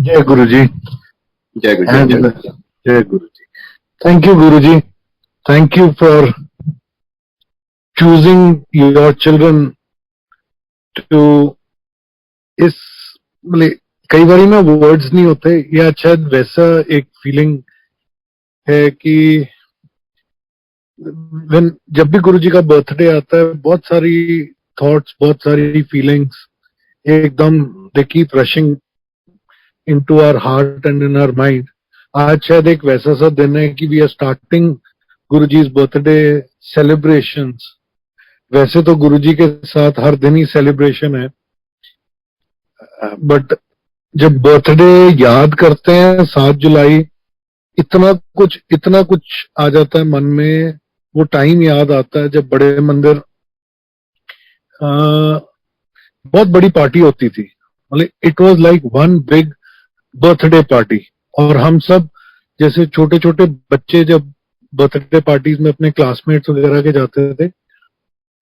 जय गुरु जी। जय गुरु And जी। जय गुरु जी। Thank you, Guru ji. Thank you for choosing your children to इस मतलब कई बार ना वर्ड्स नहीं होते, या शायद वैसा एक फीलिंग है कि जब भी गुरु जी का बर्थडे आता है, बहुत सारी थॉट्स, बहुत सारी फीलिंग्स एकदम they keep rushing into our heart and in our mind. आज शायद एक वैसा सा दिन है कि वी आर स्टार्टिंग गुरुजी's बर्थडे सेलिब्रेशंस। वैसे तो गुरुजी के साथ हर दिन ही सेलिब्रेशन है, बट जब बर्थडे याद करते हैं 7 जुलाई, इतना कुछ आ जाता है मन में। वो टाइम याद आता है जब बड़े मंदिर बहुत बड़ी पार्टी होती थी। मतलब it was like one big birthday party. और हम सब जैसे छोटे छोटे बच्चे जब बर्थडे पार्टीज में अपने क्लासमेट्स वगैरह के जाते थे,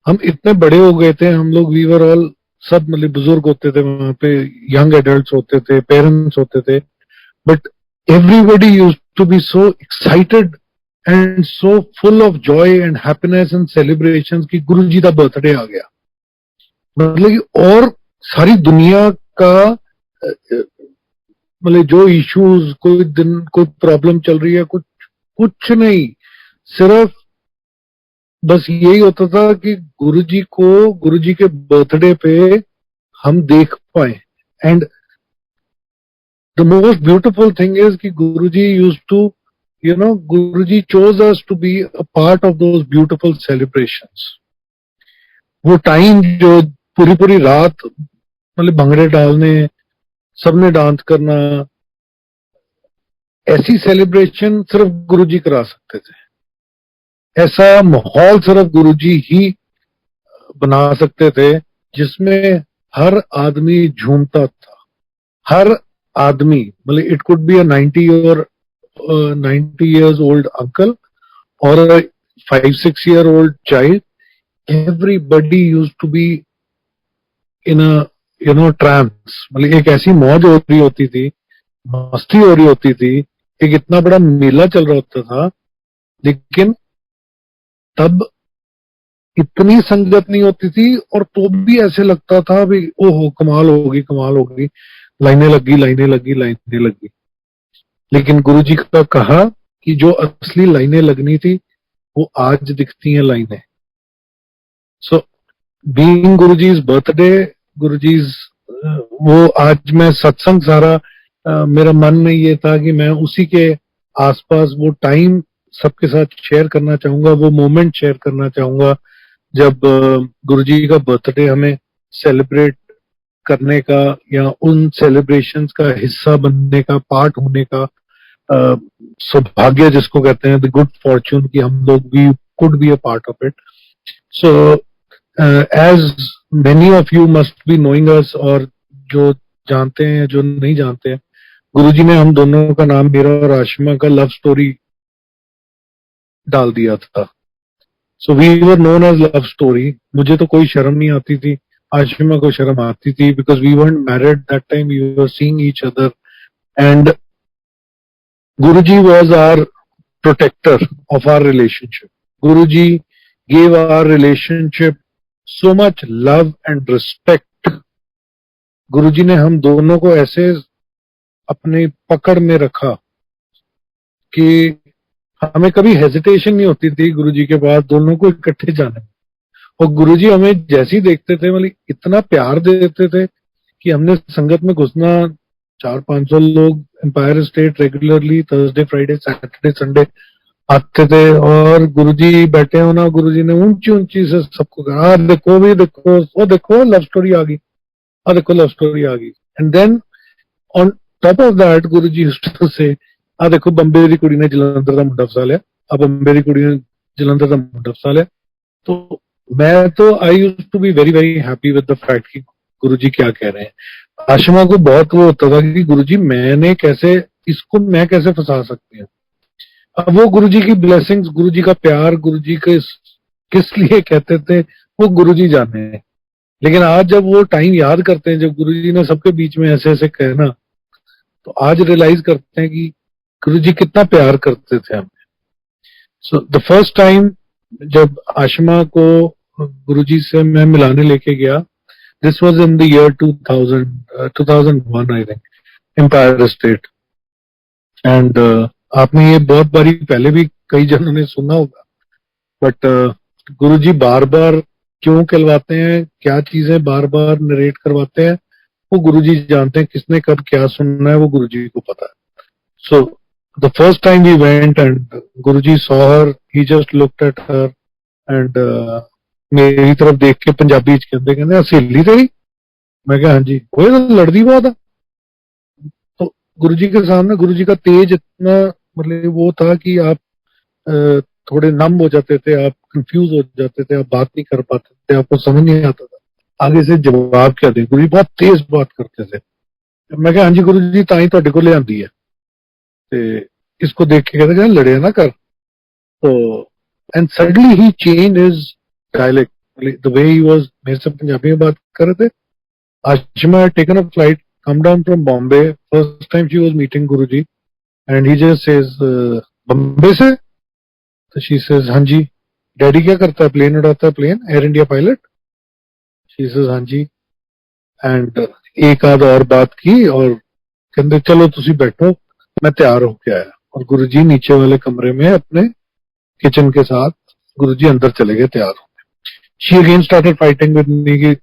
हम इतने बड़े हो गए थे, हम लोग वी वर ऑल सब मतलब बुजुर्ग होते थे वहां पे, यंग एडल्ट्स होते थे, पेरेंट्स होते थे, but everybody use to be so excited and so full of joy and happiness and celebration कि गुरु जी का बर्थडे आ गया। मतलब कि और सारी दुनिया का मतलब जो इश्यूज, कोई दिन कोई प्रॉब्लम चल रही है, कुछ कुछ नहीं, सिर्फ बस यही होता था कि गुरुजी को गुरुजी के बर्थडे पे हम देख पाए। And the most beautiful thing is कि Guruji used to Guruji chose us to be a part of those beautiful celebrations. वो टाइम जो पूरी पूरी रात मतलब भंगड़े डालने, सबने डांस करना, ऐसी सेलिब्रेशन सिर्फ गुरुजी करा सकते थे। ऐसा माहौल सिर्फ गुरुजी ही बना सकते थे जिसमें हर आदमी झूमता था। हर आदमी, मतलब it could be a 90 years old uncle or a 5-6 year old child. Everybody used to be in a trance। मतलब एक ऐसी मौज हो रही होती थी, मस्ती हो रही होती थी, एक इतना बड़ा मेला चल रहा होता था, लेकिन तब इतनी संगत नहीं होती थी, और तो भी ऐसे लगता था भी ओहो कमाल होगी, कमाल होगी, लाइनें लगी, लाइनें लगी, लाइनें लगी। लेकिन गुरुजी का कहा कि जो असली लाइनें लगनी थी वो आज दिखती हैं लाइनें। So being Guruji's birthday, Guruji's वो आज मैं सत्संग सारा मेरा मन में ये था कि मैं उसी के आसपास वो टाइम सबके साथ शेयर करना चाहूंगा, वो मोमेंट शेयर करना चाहूंगा जब गुरुजी का बर्थडे हमें सेलिब्रेट करने का, या उन सेलिब्रेशंस का हिस्सा बनने का, पार्ट होने का सौभाग्य जिसको कहते हैं, द गुड फॉर्च्यून, कि हम लोग भी could be a part of it. So as many of you must be knowing us, और जो जानते हैं जो नहीं जानते हैं, गुरुजी ने हम दोनों का नाम, मेरा और आशिमा का, लव स्टोरी डाल दिया था। So we were known as love story. मुझे तो कोई शर्म नहीं आती थी, आशिमा को शर्म आती थी, because we weren't married that time, we were seeing each other, and Guruji was our protector of our relationship. Guruji gave our relationship so much love and respect. गुरुजी ने हम दोनों को ऐसे अपने पकड़ में रखा कि हमें कभी हेजिटेशन नहीं होती थी गुरुजी के पास दोनों को इकट्ठे जाने में। और गुरुजी हमें जैसे ही देखते थे, मतलब इतना प्यार देते थे कि हमने संगत में घुसना, 400-500 लोग Empire State regularly Thursday, Friday, Saturday, Sunday आते थे, और गुरुजी बैठे हो ना, गुरुजी ने ऊंची ऊंची से सबको कहा, देखो भी, देखो वो, देखो लव स्टोरी आ गई, देखो लव स्टोरी आ गई। And then on top of that Guruji used to say, देखो बंबे दी कुड़ी ने जलंधर का मुंडा फसा लिया, अब बंबे दी कुड़ी ने जलंधर का मुंडा फसा लिया। तो मैं तो I used to be very very happy with the fact कि गुरुजी क्या कह रहे हैं। आशिमा को बहुत वो होता था कि गुरुजी मैंने कैसे इसको, मैं कैसे फंसा सकती हूँ। अब वो गुरुजी की ब्लेसिंग्स, गुरुजी का प्यार, गुरुजी के किस लिए कहते थे वो गुरुजी जाने हैं। लेकिन आज जब वो टाइम याद करते हैं जब गुरुजी ने सबके बीच में ऐसे ऐसे कहना, तो आज रियलाइज करते हैं कि गुरु जी कितना प्यार करते थे हमें। सो द फर्स्ट टाइम जब आशिमा को गुरु जी से मैं मिलाने लेके गया, this was in the year 2001 I think, Empire State. And आपने ये बहुत बारी पहले भी कई जनों ने सुना होगा, बट गुरुजी बार बार क्यों कहलवाते हैं, क्या चीजें बार बार नरेट करवाते हैं, वो गुरुजी जानते हैं। किसने कब क्या सुनना है वो गुरुजी को पता है। So the first time we went and Guruji saw her, he just looked at her and मेरी तरफ देख के पंजाबी च कहते कहते सहेली तेरी। मैं कहा हाँ जी। वो तो लड़दी बहुत है। तो गुरुजी के सामने गुरुजी का तेज इतना मतलब वो था कि आप थोड़े नम हो जाते थे, आप कंफ्यूज हो जाते थे, आप बात नहीं कर पाते थे, आपको समझ नहीं आता था आगे से जवाब क्या दें। गुरु जी बहुत तेज बात करते थे। मैं कहा हाँ जी गुरु जी, ताई ਤੁਹਾਡੇ को ले आंदी है। ते इसको देख के कहते हैं लड़े ना कर। तो and suddenly he change his dialect, the way he was. मेरे से पंजाबी में बात कर रहे थे। Ashima had taken a flight, come down from Bombay. First time she was meeting Guruji, and he just says, "Bombay से?" तो शी सेज हाँ जी। डैडी क्या करता है? प्लेन उड़ाता है, plane Air India pilot. She says हाँ जी। एंड एक आध और बात की और कहते चलो तुसी बैठो, मैं तैयार होके आया। और गुरुजी नीचे वाले कमरे में अपने किचन के साथ गुरुजी अंदर चले गए तैयार होके। She again started fighting with me कि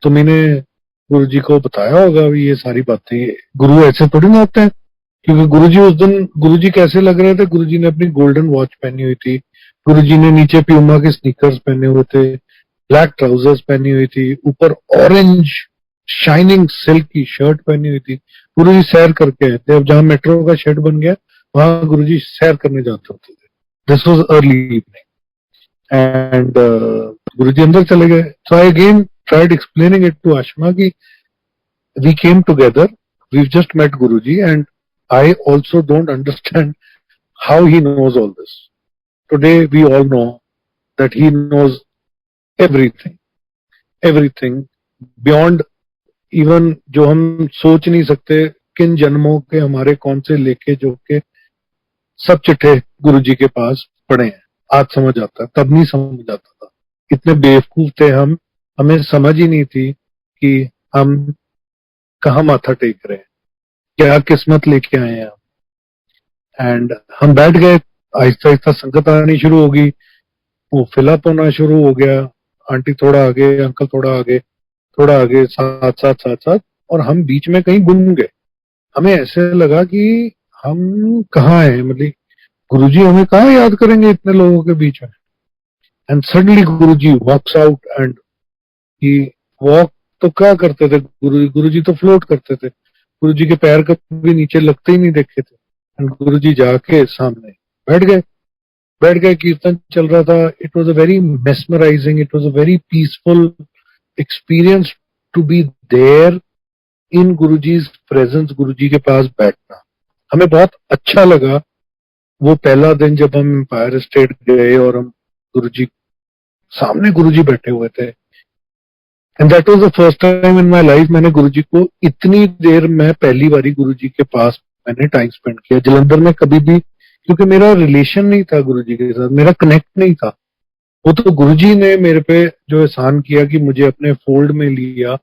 तुमने गुरुजी को बताया होगा भी ये सारी बातें, गुरु ऐसे थोड़ी ना होते हैं। क्योंकि गुरुजी उस दिन गुरुजी कैसे लग रहे थे? गुरुजी ने अपनी गोल्डन वॉच पहनी हुई थी, गुरुजी ने नीचे प्यूमा के स्नीकर्स पहने हुए थे, ब्लैक ट्राउजर्स पहनी हुई थी, ऊपर ऑरेंज शाइनिंग सिल्क की शर्ट पहनी हुई थी। गुरुजी सैर करके आए थे। अब जहां मेट्रो का शेड बन गया वहां गुरुजी सैर करने जाते होते थे। This was early evening and Guruji अंदर चले गए। So I again tried explaining it to Ashma ki we came together, we've just met Guruji, and I also don't understand how he knows all this. Today we all know that he knows everything, everything beyond even जो हम सोच नहीं सकते। किन जन्मों के हमारे कौन से लेखे जो के सब चिट्ठे गुरुजी के पास पड़े हैं। आज समझ आता है, तब नहीं समझ आता था। इतने बेवकूफ थे हम, हमें समझ ही नहीं थी कि हम कहाँ माथा टेक रहे हैं, क्या किस्मत लेके आए हैं। एंड हम बैठ गए, आहिस्ता आहिस्ता संगत आनी शुरू होगी, वो फिलअप होना शुरू हो गया। आंटी थोड़ा आगे, अंकल थोड़ा आगे, थोड़ा आगे, साथ साथ साथ साथ, और हम बीच में कहीं गुम गए। हमें ऐसे लगा कि हम कहाँ हैं, मतलब गुरुजी हमें कहाँ याद करेंगे इतने लोगों के बीच में। And suddenly Guruji walks out and he walk तो क्या करते थे गुरुजी तो फ्लोट करते थे। गुरुजी के पैर कभी नीचे लगते ही नहीं देखे थे। एंड गुरुजी जाके सामने बैठ गए। बैठ गए, कीर्तन चल रहा था। It was a very mesmerising, it was a very peaceful experience to be there in Guruji's presence, Guruji के पास बैठना। हमें बहुत अच्छा लगा वो पहला दिन जब हम एम्पायर स्टेट गए और हम गुरुजी सामने गुरुजी बैठे हुए थे। And that was the first time in my life मैंने गुरुजी को इतनी देर, मैं पहली बारी गुरुजी के पास मैंने टाइम स्पेंड किया। जलंधर में कभी भी, क्योंकि मेरा रिलेशन नहीं था गुरुजी के साथ, मेरा कनेक्ट नहीं था। वो तो गुरुजी ने मेरे पे जो एहसान किया कि मुझे अपने फोल्ड में लिया,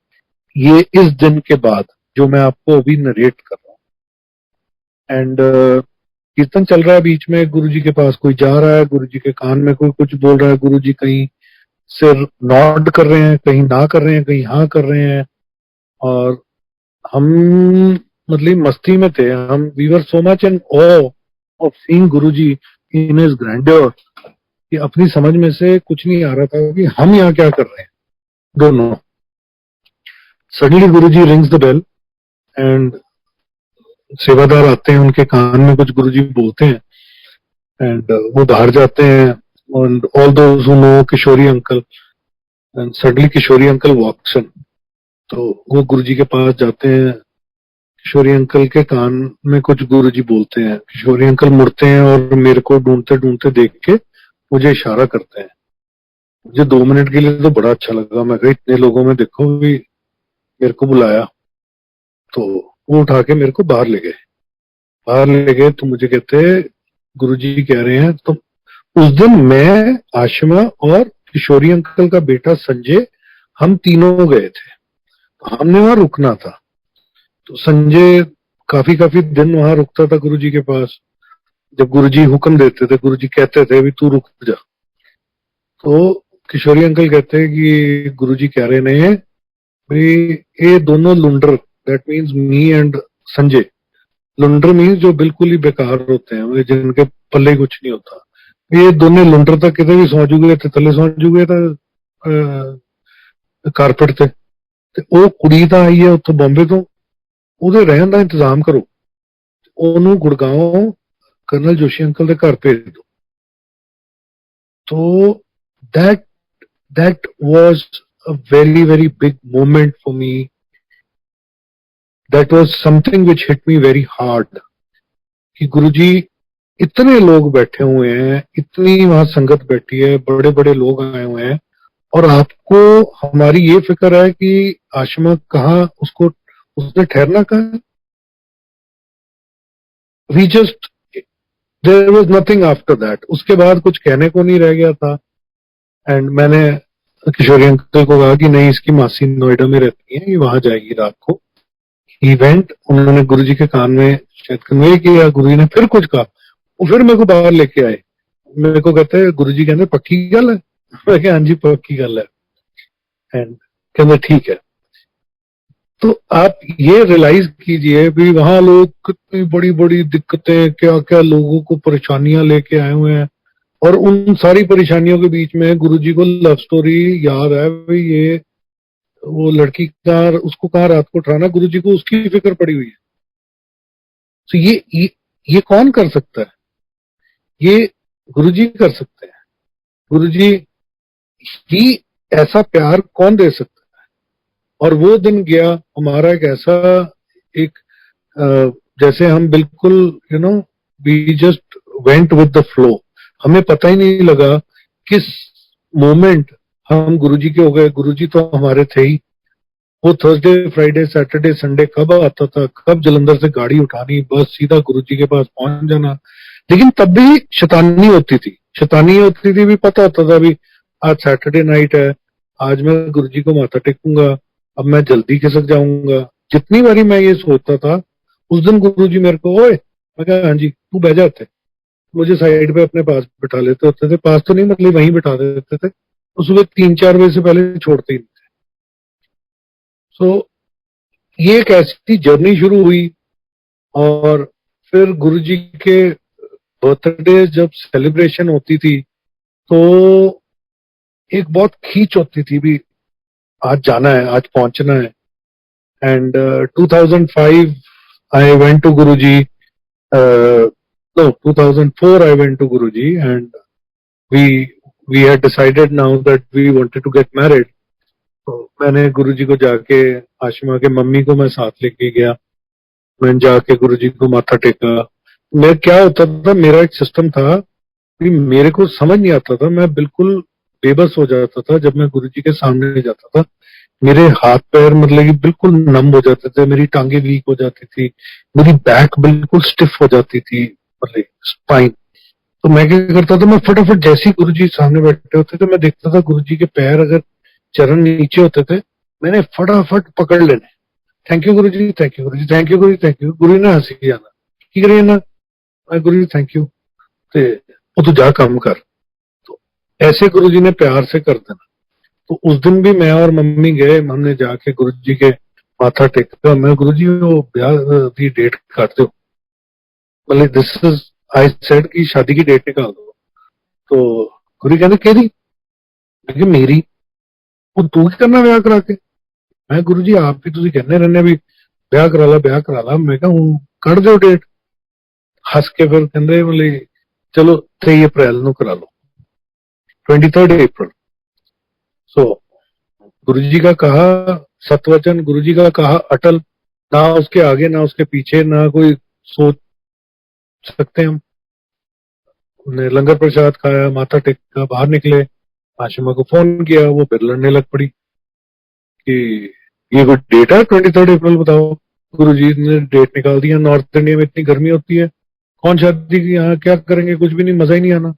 ये इस दिन के बाद जो मैं आपको अभी नरेट कर रहा हूँ। एंड कीर्तन चल रहा है, बीच में गुरुजी के पास कोई जा रहा है, गुरुजी के कान में कोई कुछ बोल रहा है, गुरुजी कहीं सिर नॉड कर रहे हैं, कहीं ना कर रहे हैं, कहीं हाँ कर रहे हैं। और हम मतलब मस्ती में थे हम। We were so much in awe of seeing Guruji in his grandeur कि अपनी समझ में से कुछ नहीं आ रहा था कि हम यहाँ क्या कर रहे हैं दोनों। Suddenly Guruji rings the bell and सेवादार आते हैं, उनके कान में कुछ गुरुजी बोलते हैं एंड वो बाहर जाते हैं। And all those who know Kishori uncle, and suddenly Kishori uncle walks in. तो वो गुरुजी के पास जाते हैं, किशोरी अंकल के कान में कुछ गुरुजी बोलते हैं। किशोरी अंकल मुड़ते हैं और मेरे को ढूंढते ढूंढते देख के मुझे इशारा करते हैं। मुझे 2 मिनट के लिए तो बड़ा अच्छा लगा। मैं कहा इतने लोगों में देखो भी मेरे को बुलाया। तो वो उठा के मेरे को बाहर ले गए तो मुझे कहते गुरुजी कह रहे हैं तो उस दिन मैं, आशिमा और किशोरी अंकल का बेटा संजय, हम तीनों गए थे। हमने वहां रुकना था, तो संजय काफी काफी दिन वहां रुकता था गुरुजी के पास। जब गुरुजी हुक्म देते थे, गुरुजी कहते थे भी तू रुक जा, तो किशोरी अंकल कहते हैं कि गुरुजी कह रहे ने भाई ये दोनों लुंडर, that means me and Sanjay, लुंडर मीन्स जो बिल्कुल ही बेकार होते हैं, मतलब जिनके पल्ले कुछ नहीं होता, ये दोनों लुंडर तक किते भी सौ जूगे थे, थले सौ जूगे कारपेट ते ਤੇ ਉਹ ਕੁੜੀ ਤਾਂ ਆਈ ਹੈ ਉੱਥੋਂ ਬੰਬੇ ਤੋਂ, ਉਹਦੇ ਰਹਿਣ ਦਾ ਇੰਤਜ਼ਾਮ ਕਰੋ, ਉਹਨੂੰ ਗੁੜਗਾਉਂ ਕਰਨਲ ਜੋਸ਼ੀ ਅੰਕਲ ਦੇ ਘਰ ਭੇਜ ਦਿਓ। तो that was a very very big moment for me. That was something which hit me very hard कि गुरुजी इतने लोग बैठे हुए हैं, इतनी वहां संगत बैठी है, बड़े बड़े लोग आए हुए हैं, और आपको हमारी ये फिक्र है कि आशिमा कहाँ, उसको उसने ठहरना कहाँ है। We just, there was nothing after that. उसके बाद कुछ कहने को नहीं रह गया था। एंड मैंने किशोरी अंकल को कहा कि नहीं, इसकी मासी नोएडा में रहती है, ये वहां जाएगी रात को। ही वेंट, उन्होंने गुरुजी के कान में शायद कन्वे किया, गुरुजी ने फिर कुछ कहा, वो फिर मेरे को बाहर लेके आए। मेरे को कहते हैं गुरुजी कहते पक्की गल है, मैं कहा हाँ जी पक्की गल है। एंड कहते ठीक है। तो आप ये रियलाइज कीजिए भी वहां लोग कितनी बड़ी बड़ी दिक्कतें, क्या क्या लोगों को परेशानियां लेके आए हुए हैं, और उन सारी परेशानियों के बीच में गुरुजी को लव स्टोरी याद है भाई, ये वो लड़की कहाँ, उसको कहाँ रात को उठाना, गुरुजी को उसकी फिक्र पड़ी हुई है। तो ये कौन कर सकता है? ये गुरुजी कर सकते हैं। गुरुजी ही ऐसा प्यार कौन दे सकता है? और वो दिन गया हमारा एक ऐसा एक जैसे हम बिल्कुल we just went with the flow. हमें पता ही नहीं लगा किस मोमेंट हम गुरुजी के हो गए। गुरुजी तो हमारे थे ही। वो थर्सडे फ्राइडे सैटरडे संडे कब आता था, कब जलंधर से गाड़ी उठानी, बस सीधा गुरुजी के पास पहुंच जाना। लेकिन तब भी शैतानी होती थी भी, पता होता था भी आज सैटरडे नाइट है, आज मैं गुरुजी को माथा टेकूंगा, अब मैं जल्दी खिसक जाऊंगा। जितनी बारी मैं ये सोचता था, उस दिन गुरुजी मेरे को, ओए, मैं कहा हाँ जी तू बह जाते, मुझे साइड पे अपने पास बिठा लेते होते थे। पास तो नहीं, मतलब वहीं बिठा देते थे। तो सुबह 3-4 बजे से पहले छोड़ते ही नहीं थे। सो ये एक ऐसी जर्नी शुरू हुई। और फिर गुरुजी के बर्थडे जब सेलिब्रेशन होती थी, तो एक बहुत खींच होती थी भी, आज जाना है, आज पहुंचना है। And 2005 I went to Guruji, no 2004 I went to Guruji, and we had decided now that we wanted to get married. तो मैंने गुरुजी को जाके, आशिमा के मम्मी को मैं साथ लेके गया, मैंने जाके गुरुजी को माथा टेका। मैं क्या होता था, मेरा एक सिस्टम था कि मेरे को समझ नहीं आता था, मैं बिल्कुल बेबस हो जाता था जब मैं गुरुजी के सामने जाता था। मेरे हाथ पैर मतलब कि बिल्कुल नम हो जाते थे, मेरी टांगे वीक हो जाती थी, मेरी बैक बिल्कुल स्टिफ हो जाती थी, मतलब स्पाइन। तो मैं क्या करता था, मैं फटाफट जैसे ही गुरुजी सामने बैठे होते थे, मैं देखता था गुरुजी के पैर अगर चरण नीचे होते थे, मैंने फटाफट पकड़ लेने, thank you Guruji, thank you Guruji, thank you Guruji, thank you. गुरु ने हंसी जाना, की करिए ना, मैं गुरुजी थैंक यू, वो तो जा काम कर। तो ऐसे गुरुजी ने प्यार से कर देना। तो उस दिन भी मैं और मम्मी गए, हमने जाके गुरुजी के माथा टेका। मैं गुरुजी वो ब्याह की डेट कर दो, मतलब दिस इज, आई सेड कि शादी की डेट निकाल दो। तो गुरु कहते केदी, मैं मेरी, वो तू की करना ब्याह करा के। मैं गुरुजी आप भी तुम कहने रहने भी ब्याह करा ला, ब्याह करा ला। मैं कहा हूं कट दो डेट। हंस के फिर कहते मतलब चलो 3 अप्रैल ਨੂੰ करा लो, 23 अप्रैल। सो गुरुजी का कहा सतवचन, गुरुजी का कहा अटल, ना उसके आगे ना उसके पीछे, ना कोई सोच सकते हम। उन्हें लंगर प्रसाद खाया, माथा टेका, बाहर निकले। आशिमा को फोन किया, वो फिर लड़ने लग पड़ी कि ये कोई डेट है 23 अप्रैल बताओ। गुरुजी ने डेट निकाल दिया। नॉर्थ इंडिया में इतनी गर्मी होती है, कौन शादी की यहाँ क्या करेंगे, कुछ भी नहीं, मजा ही नहीं आना।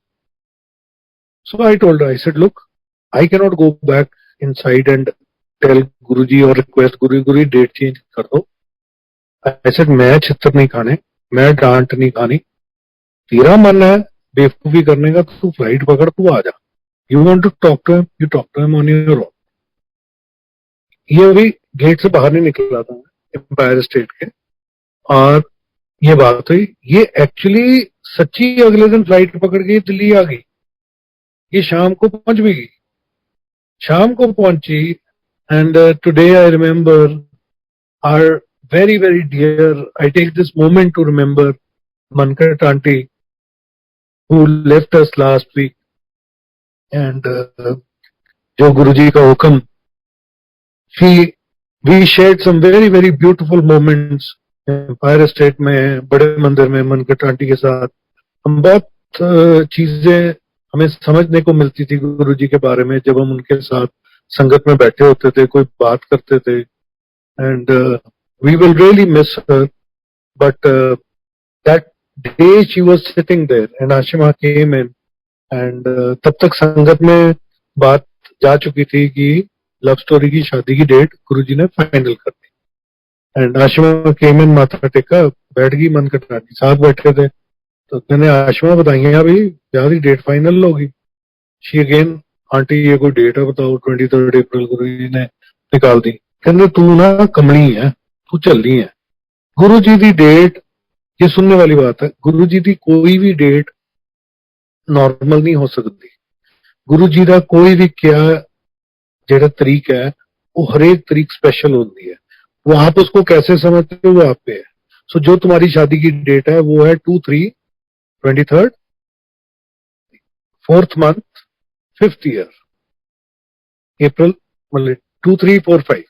So I told, I said look, I can not go back inside and tell Guruji और रिक्वेस्ट गुरुजी डेट चेंज कर दो। आई सेड मैं छित्र नहीं खाने, मैं डांट नहीं खानी, तेरा मन है बेवकूफी करने का, तू फ्लाइट पकड़, तू आ जा। You want to talk to him, you talk to him on your own. ये अभी गेट से बाहर नहीं निकला था एम्पायर स्टेट के, और ये बात हुई। ये एक्चुअली सच्ची अगले दिन फ्लाइट पकड़ के दिल्ली आ गई। ये शाम को पहुंच भी गई, शाम को पहुंची। And today I remember our very very dear, I take this moment to remember Mankat aunty who left us last week. And जो गुरुजी का हुक्म, we shared some very very beautiful moments Empire State में, बड़े मंदिर में मनकट आंटी के साथ। हम बहुत चीजें हमें समझने को मिलती थी गुरुजी के बारे में जब हम उनके साथ संगत में बैठे होते थे, कोई बात करते थे। And we will really miss her, but that day she was sitting there and Ashima came in, and तब तक संगत में बात जा चुकी थी कि लव स्टोरी की शादी की डेट गुरुजी ने फाइनल कर दी। एंड आशिमा केम इन, माथा टेका, बैठ गई मनकट आंटी, साथ बैठे थे। तो मैंने आशिमा बताई भाई ब्याह की डेट फाइनल होगी। शी अगेन, आंटी ये कोई डेट है बताओ, 23 अप्रैल गुरुजी ने निकाल दी। कहते तू ना कमली है, तू चलनी है। गुरु जी की डेट, ये सुनने वाली बात है, गुरु जी की कोई भी डेट नॉर्मल नहीं हो सकती। गुरु जी का कोई भी क्या जेड़ा तरीक है वो हरेक तरीक स्पेशल होती है। वो आप उसको कैसे समझते हो वो आप पे है। सो जो तुम्हारी शादी की डेट है वो है 2/3/23, 4th month, 5th year, April, मतलब 2/3/4/5।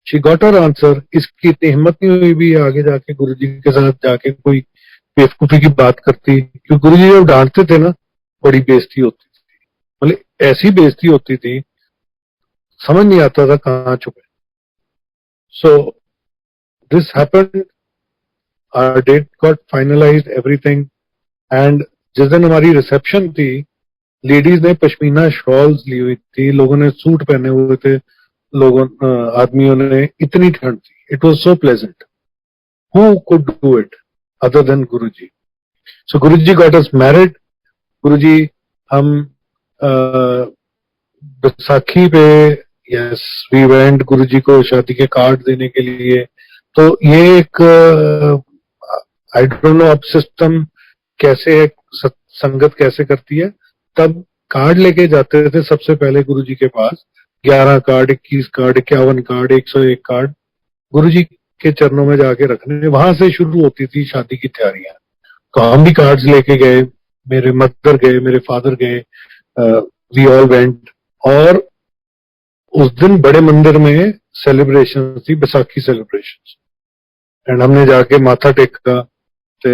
She got her answer. इसकी इतनी हिम्मत नहीं हुई भी आगे जाके गुरुजी के साथ जाके कोई बेवकूफी की बात करती, क्योंकि गुरुजी जब डांटते थे ना बड़ी बेइज्जती होती थी, मतलब ऐसी बेइज्जती होती थी समझ नहीं आता था कहाँ छुपे। So this happened, our date got finalised, everything. And जिस दिन हमारी रिसेप्शन थी, लेडीज ने पश्मीना शॉल्स ली हुई थी, लोगों ने सूट पहने हुए थे, लोगों आदमियों ने, इतनी ठंड थी। It was so pleasant. Who could do it other than Guruji? So Guruji got us married. Guruji, हम बैसाखी पे, यस वी वेंट गुरुजी को शादी के कार्ड देने के लिए। तो ये एक आई डोंट नो अब सिस्टम कैसे है, संगत कैसे करती है। तब कार्ड लेके जाते थे सबसे पहले गुरुजी के पास, 11 कार्ड, 21 कार्ड, 51 कार्ड, 101 कार्ड गुरुजी के चरणों में जाके रखने। वहां से शुरू होती थी शादी की तैयारियां। तो हम भी कार्ड्स लेके गए, मेरे मदर गए, मेरे फादर गए, वी ऑल वेंट। और उस दिन बड़े मंदिर में सेलिब्रेशन थी, बैसाखी सेलिब्रेशन। एंड हमने जाके माथा टेका। ते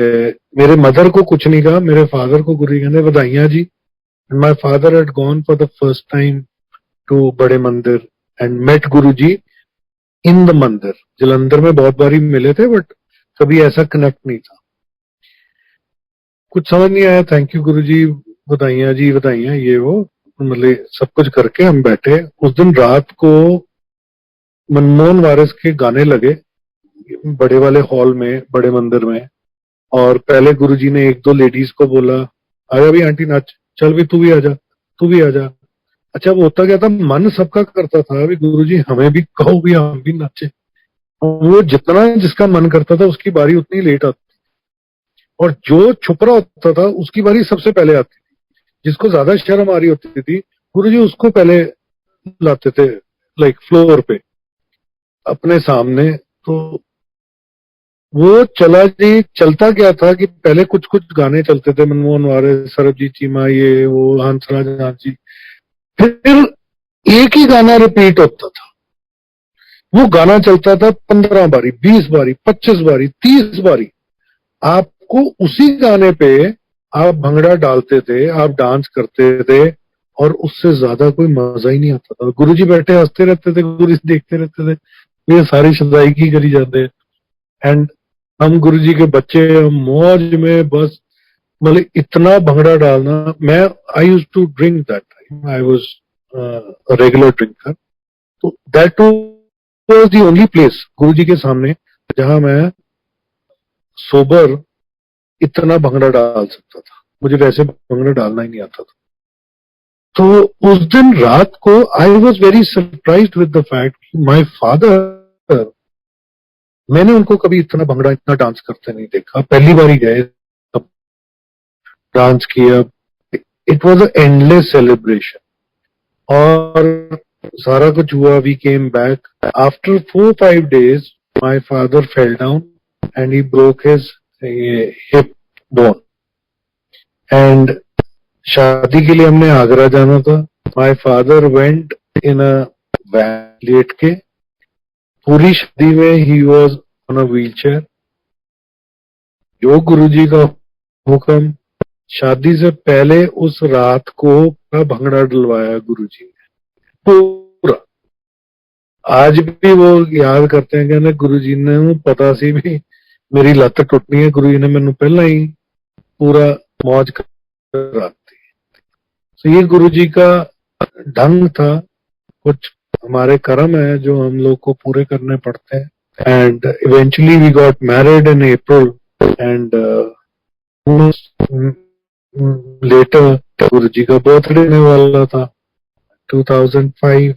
मेरे मदर को कुछ नहीं कहा, मेरे फादर को गुरु कहते बधाइयां जी। And my father had gone for the first time to बड़े मंदिर and met Guru ji in the मंदिर। जलंधर में बहुत बारी मिले थे बट कभी ऐसा कनेक्ट नहीं था। कुछ समझ नहीं आया, थैंक यू गुरु जी, बधाइयां जी, बधाइयां, ये वो, मतलब सब कुछ करके हम बैठे। उस दिन रात को मनमोहन वारिस के गाने लगे बड़े वाले हॉल में, बड़े मंदिर में। और पहले गुरुजी ने एक दो लेडीज को बोला, आजा भी आंटी नाच, चल भी तू भी आजा, तू भी आजा। अच्छा वो होता क्या था, मन सबका करता था भी गुरुजी हमें भी कहो भी हम भी नाचे। वो जितना जिसका मन करता था उसकी बारी उतनी लेट आती, और जो छुप रहा होता था उसकी बारी सबसे पहले आती थी। जिसको ज्यादा शर्म आ रही होती थी गुरुजी उसको पहले लाते थे, लाइक फ्लोर पे अपने सामने। तो वो चला जी, चलता क्या था कि पहले कुछ कुछ गाने चलते थे, मनमोहन वारिस, सरबजीत चीमा, ये वो, हंसराज हांसी। फिर एक ही गाना रिपीट होता था। वो गाना चलता था 15 बारी, 20 बारी, 25 बारी, 30 बारी। आपको उसी गाने पे आप भंगड़ा डालते थे, आप डांस करते थे, और उससे ज्यादा कोई मजा ही नहीं आता था। गुरुजी बैठे हंसते रहते थे, गुरुजी देखते रहते थे, ये सारी शदाई की करी जाते हैं। एंड हम गुरुजी के बच्चे, हम मौज में बस, मतलब इतना भंगड़ा डालना। मैं I use to drink that time, I was regular drinker. तो that was the only place Guruji के सामने जहां मैं सोबर इतना भंगड़ा डाल सकता था। मुझे वैसे भंगड़ा डालना ही नहीं आता था। तो उस दिन रात को I was very surprised with the fact my father, मैंने उनको कभी इतना भंगड़ा, इतना डांस करते नहीं देखा। पहली बार ही गए, तब डांस किया। It was a endless celebration. और सारा कुछ हुआ, we came back after 4-5 days, my father fell down and he broke his hip bone. And शादी के लिए हमने आगरा जाना था। My father went in a van लेट के, पूरी शादी में he was on a wheel chair. जो गुरुजी का हुक्म, शादी से पहले उस रात को पूरा भंगड़ा डलवाया गुरुजी ने, पूरा। आज भी वो याद करते हैं, कहते गुरुजी ने पता सी भी मेरी लत टुटनी है, गुरुजी ने मैनू पहला ही पूरा मौज कर। तो ये गुरुजी का ढंग था। कुछ हमारे कर्म है जो हम लोग को पूरे करने पड़ते हैं। And eventually we got married in April and later Guruji का बर्थडे होने वाला था 2005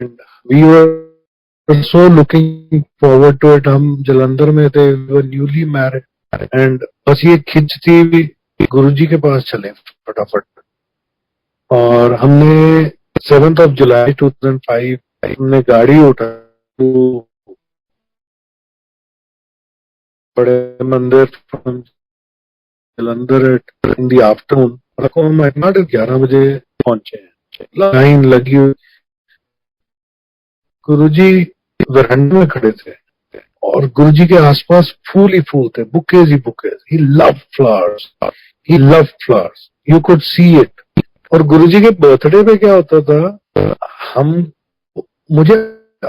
and we were so looking forward to it. हम जलंधर में थे, we were newly married and बस ये खिंच थी गुरुजी के पास चले फटाफट। और हमने 7th of July 2005 हमने गाड़ी उठा, तो बड़े मंदिर from Jalandhar in the afternoon, हम 11 बजे पहुंचे हैं। लाइन लगी हुई, गुरुजी वरांडे में खड़े थे और गुरुजी के आसपास फूल ही फूल थे, bouquets he bouquets. He loved flowers, he loved flowers, you could see it. और गुरुजी के बर्थडे पे क्या होता था, हम, मुझे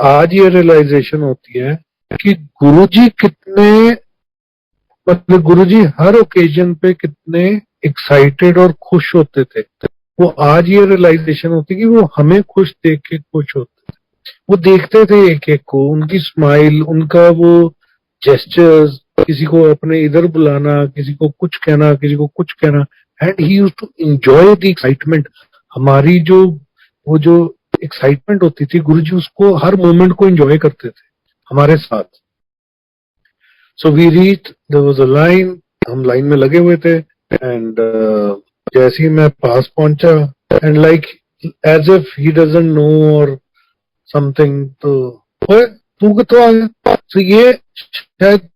आज ये रियलाइजेशन होती है कि गुरुजी कितने, मतलब गुरुजी हर ओकेजन पे कितने एक्साइटेड और खुश होते थे। वो आज ये रियलाइजेशन होती है कि वो हमें खुश देख के खुश होते थे। वो देखते थे एक एक को, उनकी स्माइल, उनका वो जेस्चर्स, किसी को अपने इधर बुलाना, किसी को कुछ कहना, किसी को कुछ कहना। And he used to enjoy the excitement. हमारी जो, वो जो एक्साइटमेंट होती थी, गुरुजी उसको हर मोमेंट को एंजॉय करते थे हमारे साथ। So we reach, there was a line, हम लाइन में लगे हुए थे। एंड जैसे ही मैं पास पहुंचा, and like as if he doesn't know और समथिंग, तो ओए तू कितों आ गया। तो ये शायद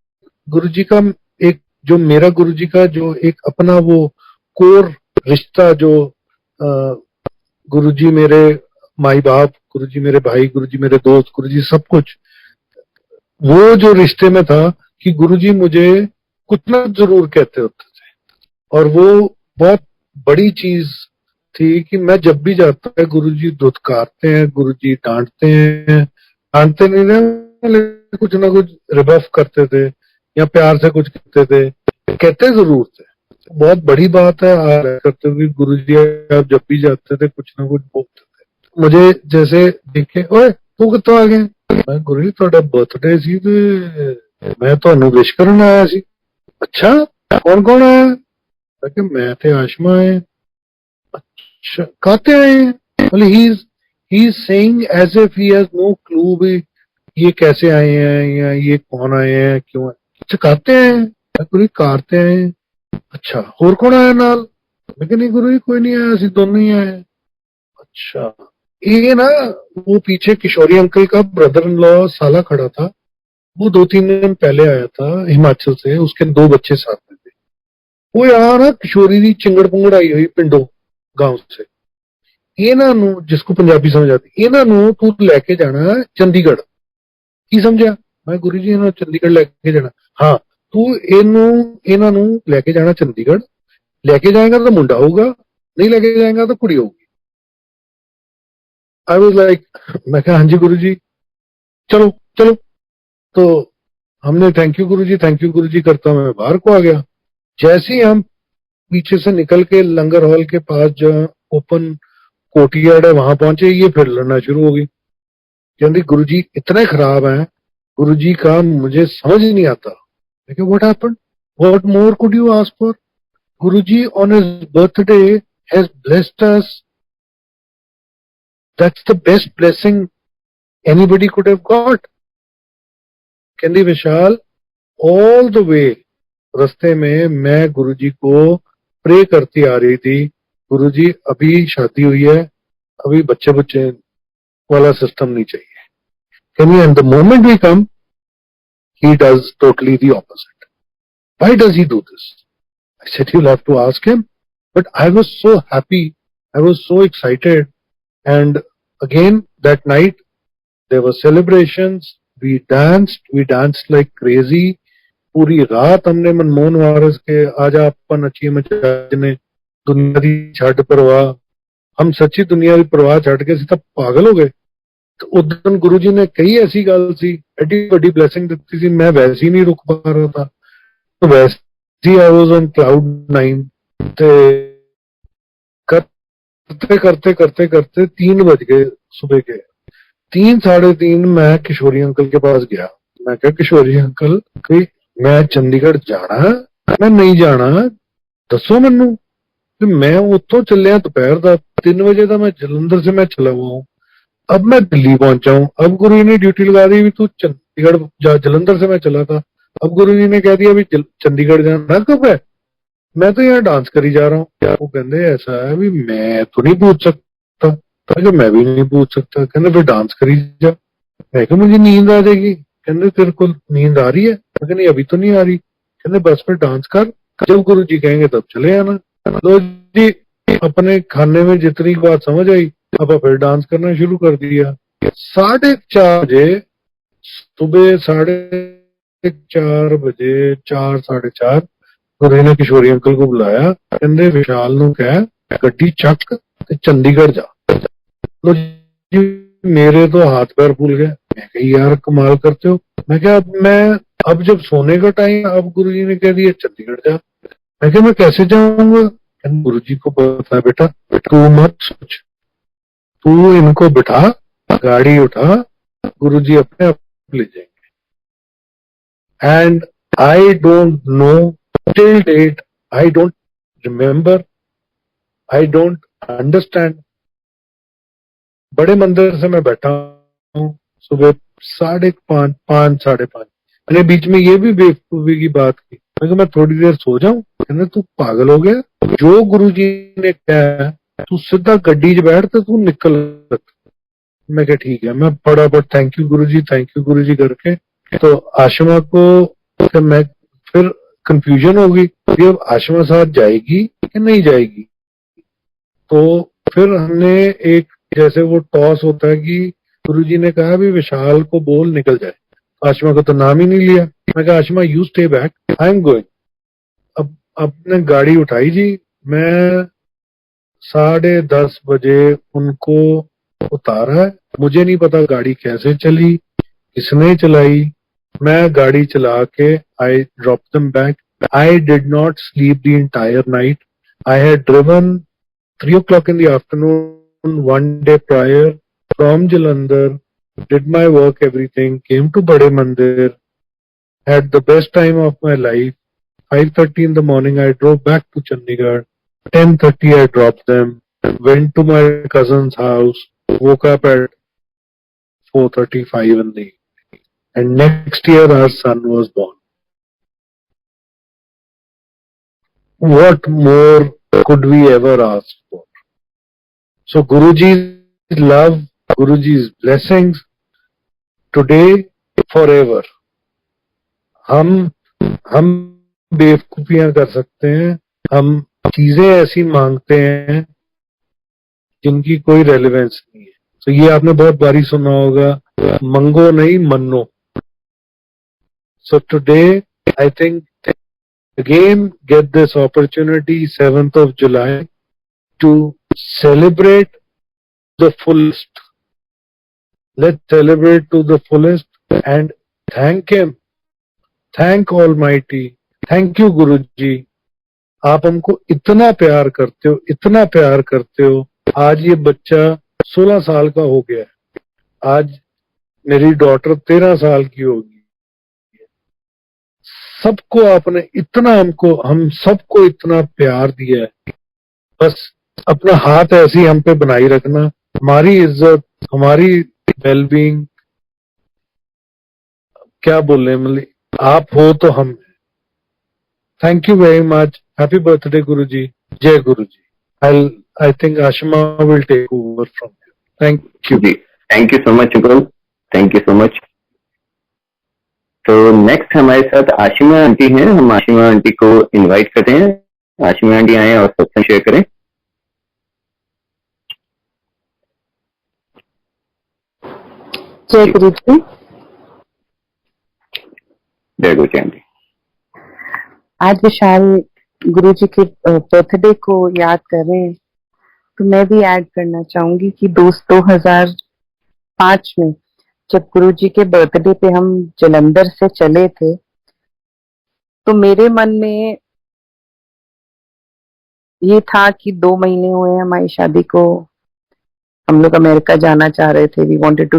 गुरुजी का एक, जो मेरा गुरुजी का जो एक अपना वो कोर रिश्ता, जो गुरुजी मेरे माई बाप, गुरुजी मेरे भाई, गुरुजी मेरे दोस्त, गुरुजी सब कुछ, वो जो रिश्ते में था कि गुरुजी मुझे कुछ ना जरूर कहते होते थे। और वो बहुत बड़ी चीज थी कि मैं जब भी जाता है, गुरुजी धुतकारते हैं, गुरुजी डांटते हैं, डांटते नहीं ना, कुछ ना कुछ रिबफ करते थे या प्यार से कुछ कहते थे, कहते जरूर थे। बहुत बड़ी बात है आज करते हुए, गुरुजी आप जब भी जाते थे कुछ ना कुछ बोलते थे। मुझे जैसे देखे, ओए तू कितों आ गया, मैं गुरु जी ਤੁਹਾਡਾ बर्थडे सी ਤੇ मैं ਤੁਹਾਨੂੰ विश ਕਰਨ ਆਇਆ ਸੀ। अच्छा कौन कौन आया, मैं थे आशमा आए। अच्छा कहते आए हैं, मतलब he is saying as if he has no clue भी ये कैसे आए हैं या ये कौन आए हैं, क्यों आए। अच्छा कहते हैं, मैं गुरु जी कारते आए हैं। अच्छा होर कौन आया नाल, मैं कहा नहीं गुरु जी कोई नहीं आया, ਅਸੀਂ दोनों ही आए हैं। अच्छा ये ना, वो पीछे किशोरी अंकल का ब्रदर इन लॉ साला खड़ा था, वो 2-3 दिन पहले आया था हिमाचल से, उसके 2 बच्चे साथ में थे। वो यहाँ ना किशोरी दी चिंगड़ पुंगड़ आई हुई पिंडों गांव से। ਇਹਨਾਂ ਨੂੰ, जिसको पंजाबी समझ आती, ਇਹਨਾਂ ਨੂੰ ਤੂੰ ਲੈ ਕੇ ਜਾਣਾ ਚੰਡੀਗੜ੍ਹ। ਕੀ ਸਮਝਿਆ, ਮੈਂ ਗੁਰੂ ਜੀ ਇਹਨਾਂ ਨੂੰ ਚੰਡੀਗੜ੍ਹ ਲੈ ਕੇ ਜਾਣਾ। ਹਾਂ ਤੂੰ ਇਹਨਾਂ ਨੂੰ ਲੈ ਕੇ ਜਾਣਾ ਚੰਡੀਗੜ੍ਹ, ਲੈ ਕੇ ਜਾਏਗਾ ਤਾਂ ਮੁੰਡਾ ਹੋਊਗਾ, नहीं लेके जाएगा तो कुड़ी होगी। आई वाज लाइक, मैं कहा हाँ जी गुरु जी, चलो चलो। तो हमने थैंक यू गुरुजी करता मैं बाहर को आ गया। जैसे ही हम पीछे से निकल के लंगर हॉल के पास जहाँ ओपन कोर्टयार्ड है वहां पहुंचे, ये फिर लड़ना शुरू हो गई। कहती गुरुजी इतने खराब हैं, गुरुजी का मुझे समझ ही नहीं आता। लेकिन what happened, what more could you ask for? Guruji on his birthday has blessed us, that's the best blessing anybody could have got. कहती विशाल ऑल द वे रास्ते में मैं गुरुजी को प्रे करती आ रही थी, गुरुजी अभी शादी हुई है, अभी बच्चे बच्चे वाला सिस्टम नहीं चाहिए। Can you, and the moment we come, he does totally the opposite. Why does he do this? I said, you'll have to ask him. But I was so happy. I was so excited. And again, that night, there were celebrations. We danced like crazy. पूरी रात हमने मनमोहन वारिस के आजा अपन अच्छी मचाने दुनिया दी छड़ परवाह, हम सच्ची दुनिया की परवाह छड़ के सीधा पागल हो गए। तो उदन गुरु जी ने कई ऐसी गल सी, एडी बड़ी ब्लेसिंग दी सी, मैं वैसे ही नहीं रुक पा रहा था। तो वैसे ही आई वाज ऑन क्लाउड 9। करते करते करते करते 3 बज गए सुबह के। 3 साढ़े 3 मैं किशोरी अंकल के पास गया। मैं कहा किशोरी अंकल कि मैं चंडीगढ़ जाना, मैं नहीं जाना, दसो मैनू। मैं उतो चलिया दोपहर का 3 बजे का, मैं जलंधर से मैं चला हुआ हूँ, अब मैं दिल्ली पहुंचा हूँ। अब गुरु जी ने ड्यूटी लगा दी भी तू चंडीगढ़ जा, जलंधर से मैं चला था, अब गुरु जी ने कह दिया भी चंडीगढ़ जाना कब है, मैं तो यहाँ डांस करी जा रहा हूँ। वो कहते ऐसा है भी मैं तो नहीं पूछ सकता, मैं भी नहीं पूछ सकता। कहते फिर डांस करी जा। मैं कहा मुझे नींद आ जाएगी। कहते तेरे को नींद आ रही है? मैं कहा नहीं अभी तो नहीं आ रही। कहते बस फिर डांस कर, जब गुरु जी कहेंगे तब चले आना। लो जी, अपने खाने में जितनी बात समझ आई, अब फिर डांस करना शुरू कर दिया। 4:30 बजे सुबह, 4:30 4 साढ़े 4 गुरु ने किशोरी अंकल को बुलाया। कहते विशाल नु कह गड्डी चक ते चंडीगढ़ जा। लो जी, मेरे तो हाथ पैर फूल गए। मैं कहा यार कमाल करते हो। मैं क्या अब जब सोने का टाइम, अब गुरु जी ने कह दिया चंडीगढ़ जा। मैं क्या मैं कैसे जाऊंगा? गुरु जी को पता है बेटा, तू मत सोच, तू इनको बिठा, गाड़ी उठा, गुरु जी अपने आप ले जाएंगे। And I don't know till date, I don't remember, I don't understand. बड़े मंदिर से मैं बैठा हूँ सुबह 5:30 5:30। मैंने बीच में ये भी बेवकूफी की बात की, मैं थोड़ी देर सो जाऊं। कहने तू पागल हो गया, जो गुरु जी ने कहा तू सीधा गड्डी च बैठ तो तू निकल। मैं क्या ठीक है। मैं फटाफट थैंक यू गुरु जी करके तो आशिमा को मैं फिर कंफ्यूजन हो गई कि अब आशिमा साथ जाएगी कि नहीं जाएगी। तो फिर हमने एक जैसे वो टॉस होता है कि गुरुजी ने कहा भी विशाल को बोल निकल जाए, आशिमा को तो नाम ही नहीं लिया। मैं कहा Ashima you stay back, I am going. अब अपने गाड़ी उठाई जी, मैं 10:30 बजे उनको उतारा है। मुझे नहीं पता गाड़ी कैसे चली, किसने चलाई। मैं गाड़ी चला के I drop them back. I did not sleep the entire night. I had driven 3 o'clock in the afternoon one day prior from Jalandhar, did my work, everything, came to Bade Mandir, had the best time of my life. 5:30 in the morning I drove back to Chandigarh. 10:30 I dropped them, went to my cousin's house, woke up at 4:35 in the evening, and next year our son was born. What more could we ever ask for? So Guruji's love, Guruji's blessings, today, forever. हम बेवकूफियां कर सकते हैं, हम चीजें ऐसी मांगते हैं जिनकी कोई रेलेवेंस नहीं है। तो ये आपने बहुत बारी सुना होगा, मंगो नहीं मन्नो। So today, I think again get this opportunity, 7th of July, to celebrate the fullest. Let's celebrate to the fullest and thank him thank almighty, thank you गुरु जी, आप हमको इतना प्यार करते हो, इतना प्यार करते हो। आज ये बच्चा 16 साल का हो गया है, आज मेरी डॉटर 13 साल की होगी। सबको आपने इतना, हमको, हम सबको इतना प्यार दिया है। बस अपना हाथ ऐसे ही हम पे बनाई रखना, हमारी इज्जत, हमारी वेलबींग, क्या बोले, मतलब आप हो तो हम। Thank you very much, happy birthday Guru ji, जय Guru ji. I think Ashima will take over from you. Thank you ji, thank you so much Shukla, thank you so much. तो नेक्स्ट हमारे साथ आशिमा आंटी हैं, हम आशिमा आंटी को इनवाइट करते हैं। आशिमा आंटी आए और सत्संग शेयर करें। जय गुरु जी। जय गुरु जी आंटी। आज विशाल गुरु जी के बर्थडे को याद कर रहे हैं, तो मैं भी ऐड करना चाहूंगी कि 2005 में जब गुरु जी के बर्थडे पे हम जलंधर से चले थे, तो मेरे मन में ये था कि 2 महीने हुए हमारी शादी को, हम लोग अमेरिका जाना चाह रहे थे। We wanted to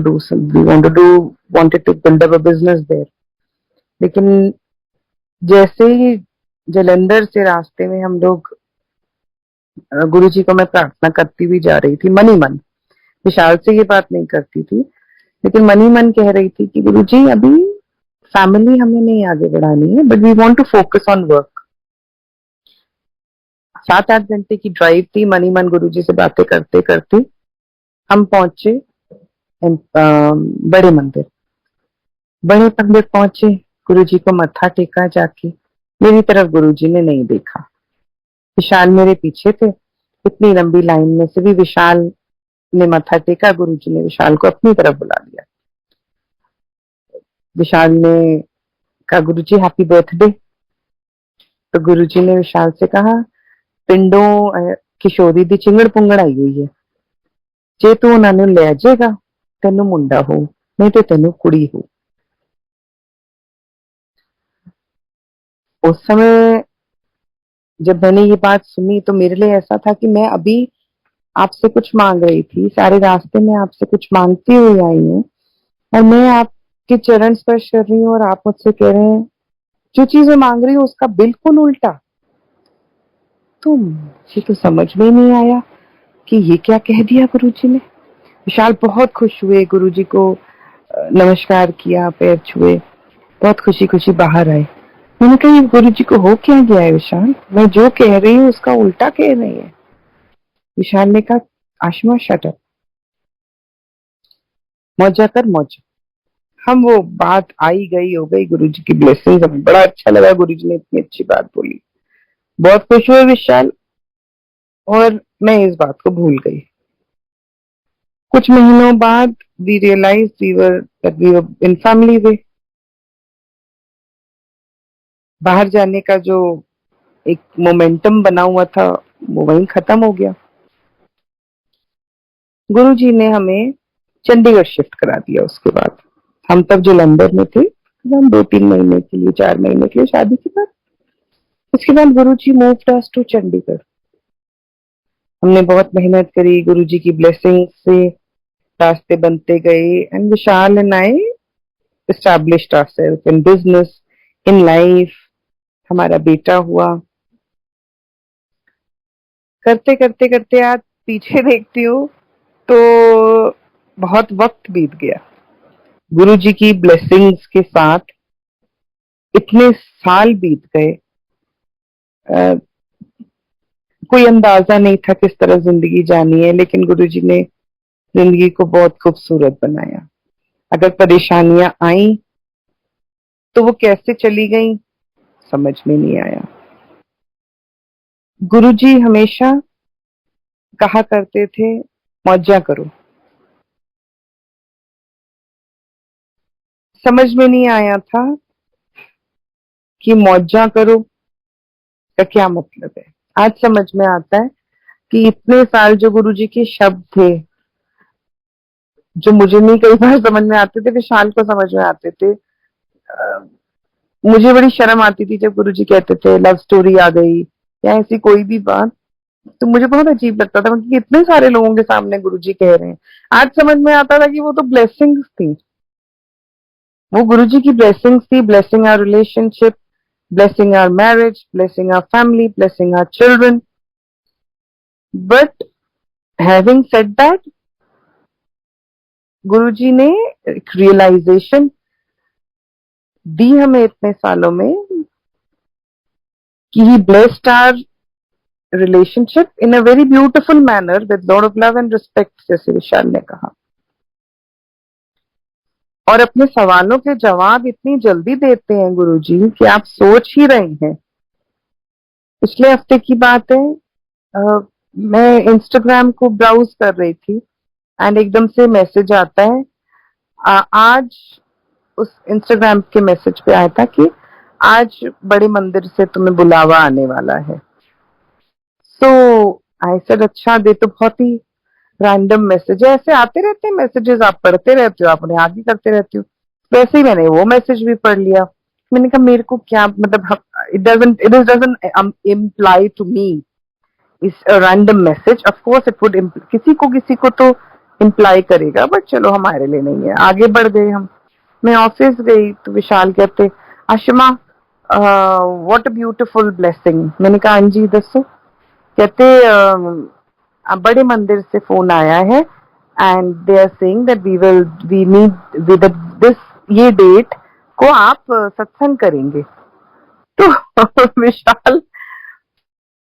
build up a business there. लेकिन जैसे ही जलंधर से रास्ते में हम लोग, गुरु जी को मैं प्रार्थना करती हुई जा रही थी मन ही मन, विशाल से ये बात नहीं करती थी, लेकिन मन ही मन कह रही थी कि गुरु जी अभी फैमिली हमें नहीं आगे बढ़ानी है, but we want to focus on work. 7-8 घंटे की ड्राइव थी, मन ही मन गुरु जी से बातें करते करते हम पहुंचे बड़े मंदिर। बड़े मंदिर पहुंचे, गुरु जी को मत्था टेका जाके। मेरी तरफ गुरु जी ने नहीं देखा, विशाल मेरे पीछे थे। इतनी लंबी लाइन में से भी विशाल ने मत्था टेका, गुरु जी ने विशाल को अपनी तरफ बुला लिया। विशाल ने कहा गुरु जी हैप्पी बर्थडे। तो गुरु जी ने विशाल से कहा पिंडों किशोरी दी चिंगड़ पुंगड़ आई हुई है, जे तू उन्होंने ले जाएगा तेनू मुंडा हो, नहीं तो तेनू कुड़ी हो। उस समय जब मैंने ये बात सुनी तो मेरे लिए ऐसा था कि मैं अभी आपसे कुछ मांग रही थी, सारे रास्ते में आपसे कुछ मांगती हुई आई हूँ, और मैं आपके चरण स्पर्श कर रही हूँ और आप मुझसे कह रहे हैं जो चीज मैं मांग रही हूँ उसका बिल्कुल उल्टा। तो मुझे तो समझ में ही नहीं आया कि ये क्या कह दिया गुरुजी ने। विशाल बहुत खुश हुए, गुरुजी को नमस्कार किया, पैर छुए, बहुत खुशी खुशी बाहर आए। मैंने कहा ये गुरुजी को हो क्या गया है विशाल, मैं जो कह रही हूँ उसका उल्टा कह रही है। विशाल ने कहा आशिमा शट अप, मौजा कर मौजा। हम वो बात आई गई हो गई, गुरुजी की ब्लेसिंग, हमें बड़ा अच्छा लगा गुरुजी ने इतनी अच्छी बात बोली, बहुत खुश हुए विशाल, और मैं इस बात को भूल गई। कुछ महीनों बाद we realise we were in family way. बाहर जाने का जो एक मोमेंटम बना हुआ था वो वहीं खत्म हो गया। गुरुजी ने हमें चंडीगढ़ शिफ्ट करा दिया। उसके बाद हम तब जलंधर में थे, हम 2-3 महीने के लिए, 4 महीने के लिए शादी के बाद। उसके बाद गुरुजी मूव्ड अस टू चंडीगढ़। हमने बहुत मेहनत करी, गुरुजी की ब्लेसिंग से रास्ते बनते गए, and Vishal and I established ourselves in business, in life। हमारा बेटा हुआ। करते करते करते आज पीछे देखती हूँ तो बहुत वक्त बीत गया। गुरु जी की ब्लेसिंग्स के साथ इतने साल बीत गए, कोई अंदाजा नहीं था किस तरह जिंदगी जानी है, लेकिन गुरु जी ने जिंदगी को बहुत खूबसूरत बनाया। अगर परेशानियां आई तो वो कैसे चली गई समझ में नहीं आया। गुरुजी हमेशा कहा करते थे मौजा करो। समझ में नहीं आया था कि मौजा करो का क्या मतलब है। आज समझ में आता है कि इतने साल जो गुरुजी के शब्द थे, जो मुझे नहीं कई बार समझ में आते थे, विशाल को समझ में आते थे। मुझे बड़ी शर्म आती थी जब गुरुजी कहते थे लव स्टोरी आ गई या ऐसी कोई भी बात, तो मुझे बहुत अजीब लगता था क्योंकि इतने सारे लोगों के सामने गुरुजी कह रहे हैं। आज समझ में आता था कि वो तो ब्लेसिंग्स थी, वो गुरुजी की ब्लेसिंग्स थी, blessing our relationship, blessing our marriage, blessing our family, blessing our children. But having said that, गुरुजी ने एक रियलाइजेशन दी हमें इतने सालों में कि he blessed our relationship in a very beautiful manner with lot of love and respect, जैसे विशाल ने कहा, और अपने सवालों के जवाब इतनी जल्दी देते हैं गुरुजी कि आप सोच ही रहे हैं। पिछले हफ्ते की बात है, मैं इंस्टाग्राम को ब्राउज कर रही थी एंड एकदम से मैसेज आता है, आज उस इंस्टाग्राम के मैसेज पे आया था कि आज बड़े मंदिर से तुम्हें बुलावा आने वाला है। सो आई सेड अच्छा, दे तो बहुत ही रैंडम मैसेज है, ऐसे आते रहते हैं मैसेजेस, आप पढ़ते रहते हो, आप उन्हें आगे करते रहते हो। वैसे ही मैंने वो मैसेज भी पढ़ लिया। मैंने कहा मेरे को क्या मतलब, it doesn't imply to me is a random message. Of course it would किसी को तो इम्प्लाई करेगा, बट चलो हमारे लिए नहीं है। आगे बढ़ गए हम। मैं ऑफिस गई तो विशाल कहते Ashima what a beautiful blessing. मैंने कहा हाँ जी दसो। कहते बड़े मंदिर से फोन आया है and they are saying that we need this, ये डेट को आप सत्संग करेंगे। तो विशाल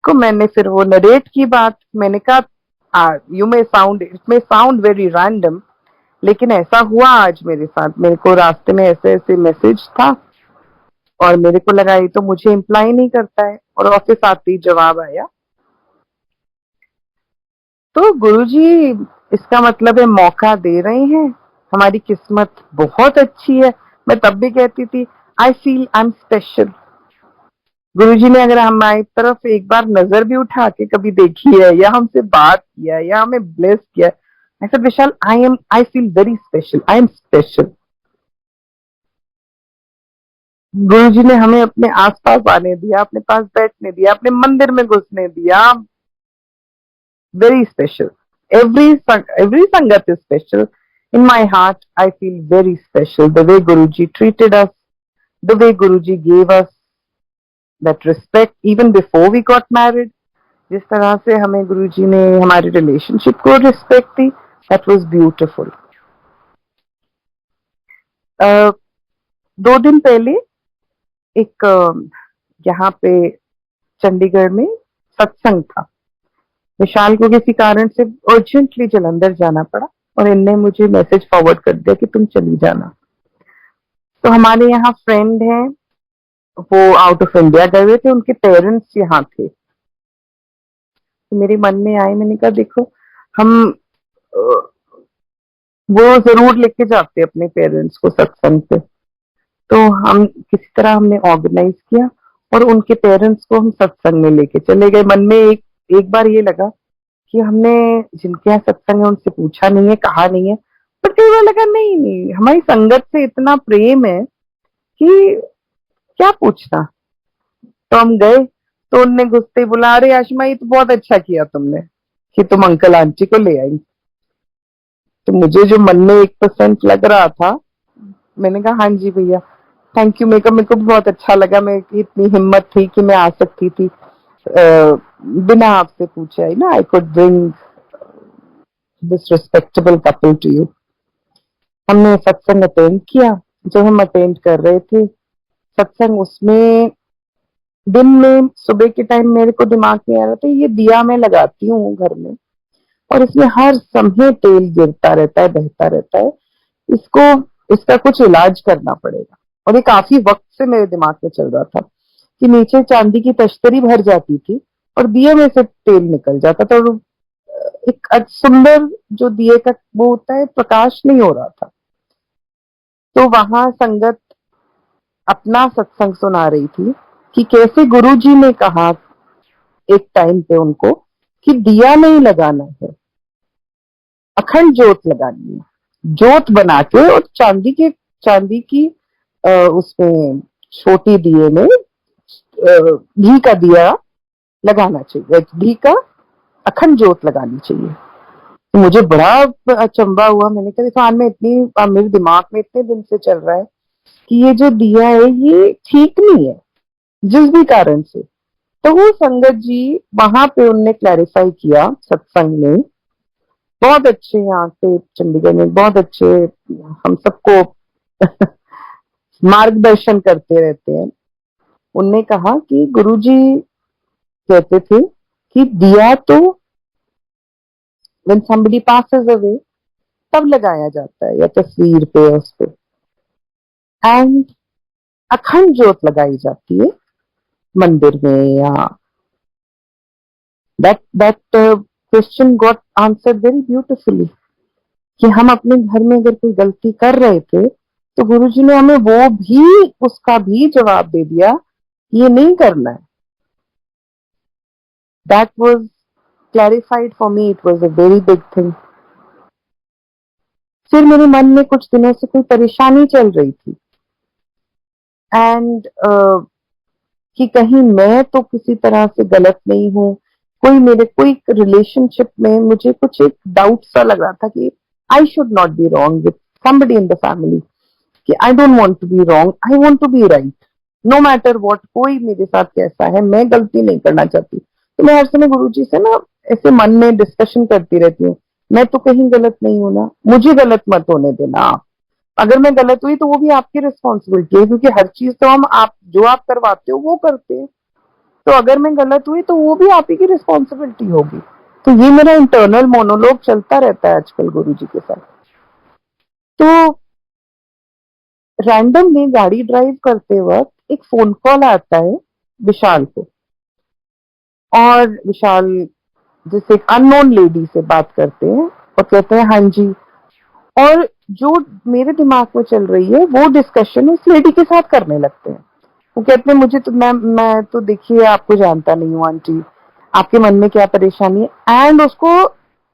को मैंने फिर वो नरेट की बात, मैंने कहा it may sound very random, लेकिन ऐसा हुआ आज मेरे साथ। मेरे को रास्ते में ऐसे ऐसे मैसेज था और मेरे को लगा ये तो मुझे इम्प्लाई नहीं करता है, और ऑफिस आते ही जवाब आया। तो गुरुजी इसका मतलब है मौका दे रहे हैं, हमारी किस्मत बहुत अच्छी है। मैं तब भी कहती थी I feel I am special. Guruji ने अगर हमारी तरफ एक बार नजर भी उठा के कभी देखी है या हमसे बात किया या हमें ब्लेस किया, ऐसा Vishal I feel very special, I am special. Guruji ने हमें अपने आसपास आने दिया, अपने पास बैठने दिया, अपने मंदिर में घुसने दिया। Very special. एवरी संगत is special. In my heart, I feel very special. The way Guruji treated us, the way Guruji gave us that respect even before we got married, जिस तरह से हमें गुरुजी ने हमारे रिलेशनशिप को respect the, that was beautiful. 2 दिन पहले एक यहाँ पे चंडीगढ़ में सत्संग था। विशाल को किसी कारण से अर्जेंटली जलंधर जाना पड़ा और इनने मुझे मैसेज फॉरवर्ड कर दिया कि तुम चली जाना। तो हमारे यहाँ फ्रेंड हैं, वो आउट ऑफ इंडिया गए हुए थे, उनके पेरेंट्स यहाँ थे। तो मेरे मन में आए, मैंने कहा देखो हम वो जरूर लेके जाते अपने पेरेंट्स को सत्संग पे। तो हम किसी तरह हमने ऑर्गेनाइज किया और उनके पेरेंट्स को हम सत्संग में लेके चले गए। मन में एक बार ये लगा कि हमने जिनके यहाँ सत्संग है उनसे पूछा नहीं है, कहा नहीं है, पर कई बार लगा नहीं हमारी संगत से इतना प्रेम है कि क्या पूछना। तो हम गए तो उनने घुसते बुला, अरे आशिमा ये तो बहुत अच्छा किया तुमने कि तुम अंकल आंटी को ले आई। तो मुझे जो मन में 1% लग रहा था, मैंने कहा हाँ जी भैया थैंक यू। मेरे को बहुत अच्छा लगा, मैं इतनी हिम्मत थी कि मैं आ सकती थी बिना आपसे पूछे ना। I could bring this respectable couple to you. हमने सत्संग अटेंड किया। जब हम अटेंड कर रहे थे सत्संग, उसमें दिन में सुबह के टाइम मेरे को दिमाग में आ रहा था ये दिया मैं लगाती हूँ घर में और इसमें हर समय तेल गिरता रहता है, बहता रहता है, इसका कुछ इलाज करना पड़ेगा। और ये काफी वक्त से मेरे दिमाग में चल रहा था कि नीचे चांदी की तश्तरी भर जाती थी और दिए में से तेल निकल जाता था और एक सुंदर जो दिए का वो होता है प्रकाश नहीं हो रहा था। तो वहां संगत अपना सत्संग सुना रही थी कि कैसे गुरुजी ने कहा एक टाइम पे उनको कि दिया नहीं लगाना है, अखंड ज्योत लगानी है। ज्योत बना के और चांदी की उसमें छोटी दिए में घी का दिया लगाना चाहिए, घी का अखंड जोत लगानी चाहिए। तो मुझे बड़ा अचंभा हुआ, मैंने कहा देखो आज मैं इतनी, मेरे दिमाग में इतने दिन से चल रहा है कि ये जो दिया है ये ठीक नहीं है जिस भी कारण से। तो वो संगत जी वहां पे उनने क्लैरिफाई किया सत्संग में, बहुत अच्छे यहाँ पे चंडीगढ़ में बहुत अच्छे हम सबको मार्गदर्शन करते रहते हैं। उनने कहा कि गुरुजी कहते थे कि दिया तो when somebody passes away तब लगाया जाता है या तस्वीर पे या उस पे, एंड अखंड जोत लगाई जाती है मंदिर में। या that question got answered very beautifully कि हम अपने घर में अगर कोई गलती कर रहे थे तो गुरुजी ने हमें वो भी उसका भी जवाब दे दिया, ये नहीं करना है। That was clarified for me, it was a very big thing. फिर मेरे मन में कुछ दिनों से कोई परेशानी चल रही थी एंड कि कहीं मैं तो किसी तरह से गलत नहीं हूँ, कोई रिलेशनशिप में मुझे कुछ एक डाउट सा लग रहा था कि I should not be wrong with somebody in the family, कि I don't want to be wrong, I want to be right no matter what, कोई मेरे साथ कैसा है मैं गलती नहीं करना चाहती। तो मैं हर समय गुरुजी से ना ऐसे मन में डिस्कशन करती रहती हूँ, मैं तो कहीं गलत नहीं हूं ना, मुझे गलत मत होने देना आप, अगर मैं गलत हुई तो वो भी आपकी रिस्पॉन्सिबिलिटी है, क्योंकि हर चीज तो हम आप जो आप करवाते हो वो करते हैं, तो अगर मैं गलत हुई तो वो भी आप ही की रिस्पॉन्सिबिलिटी होगी। तो ये मेरा इंटरनल मोनोलॉग चलता रहता है आजकल गुरुजी के साथ। तो रैंडमली गाड़ी ड्राइव करते वक्त एक फोन कॉल आता है विशाल को, और विशाल जैसे एक अननोन लेडी से बात करते हैं और कहते हैं हाँ जी, और जो मेरे दिमाग में चल रही है वो डिस्कशन उस लेडी के साथ करने लगते हैं। वो कहते हैं मुझे तो मैं तो देखिए आपको जानता नहीं हूँ आंटी, आपके मन में क्या परेशानी है, एंड उसको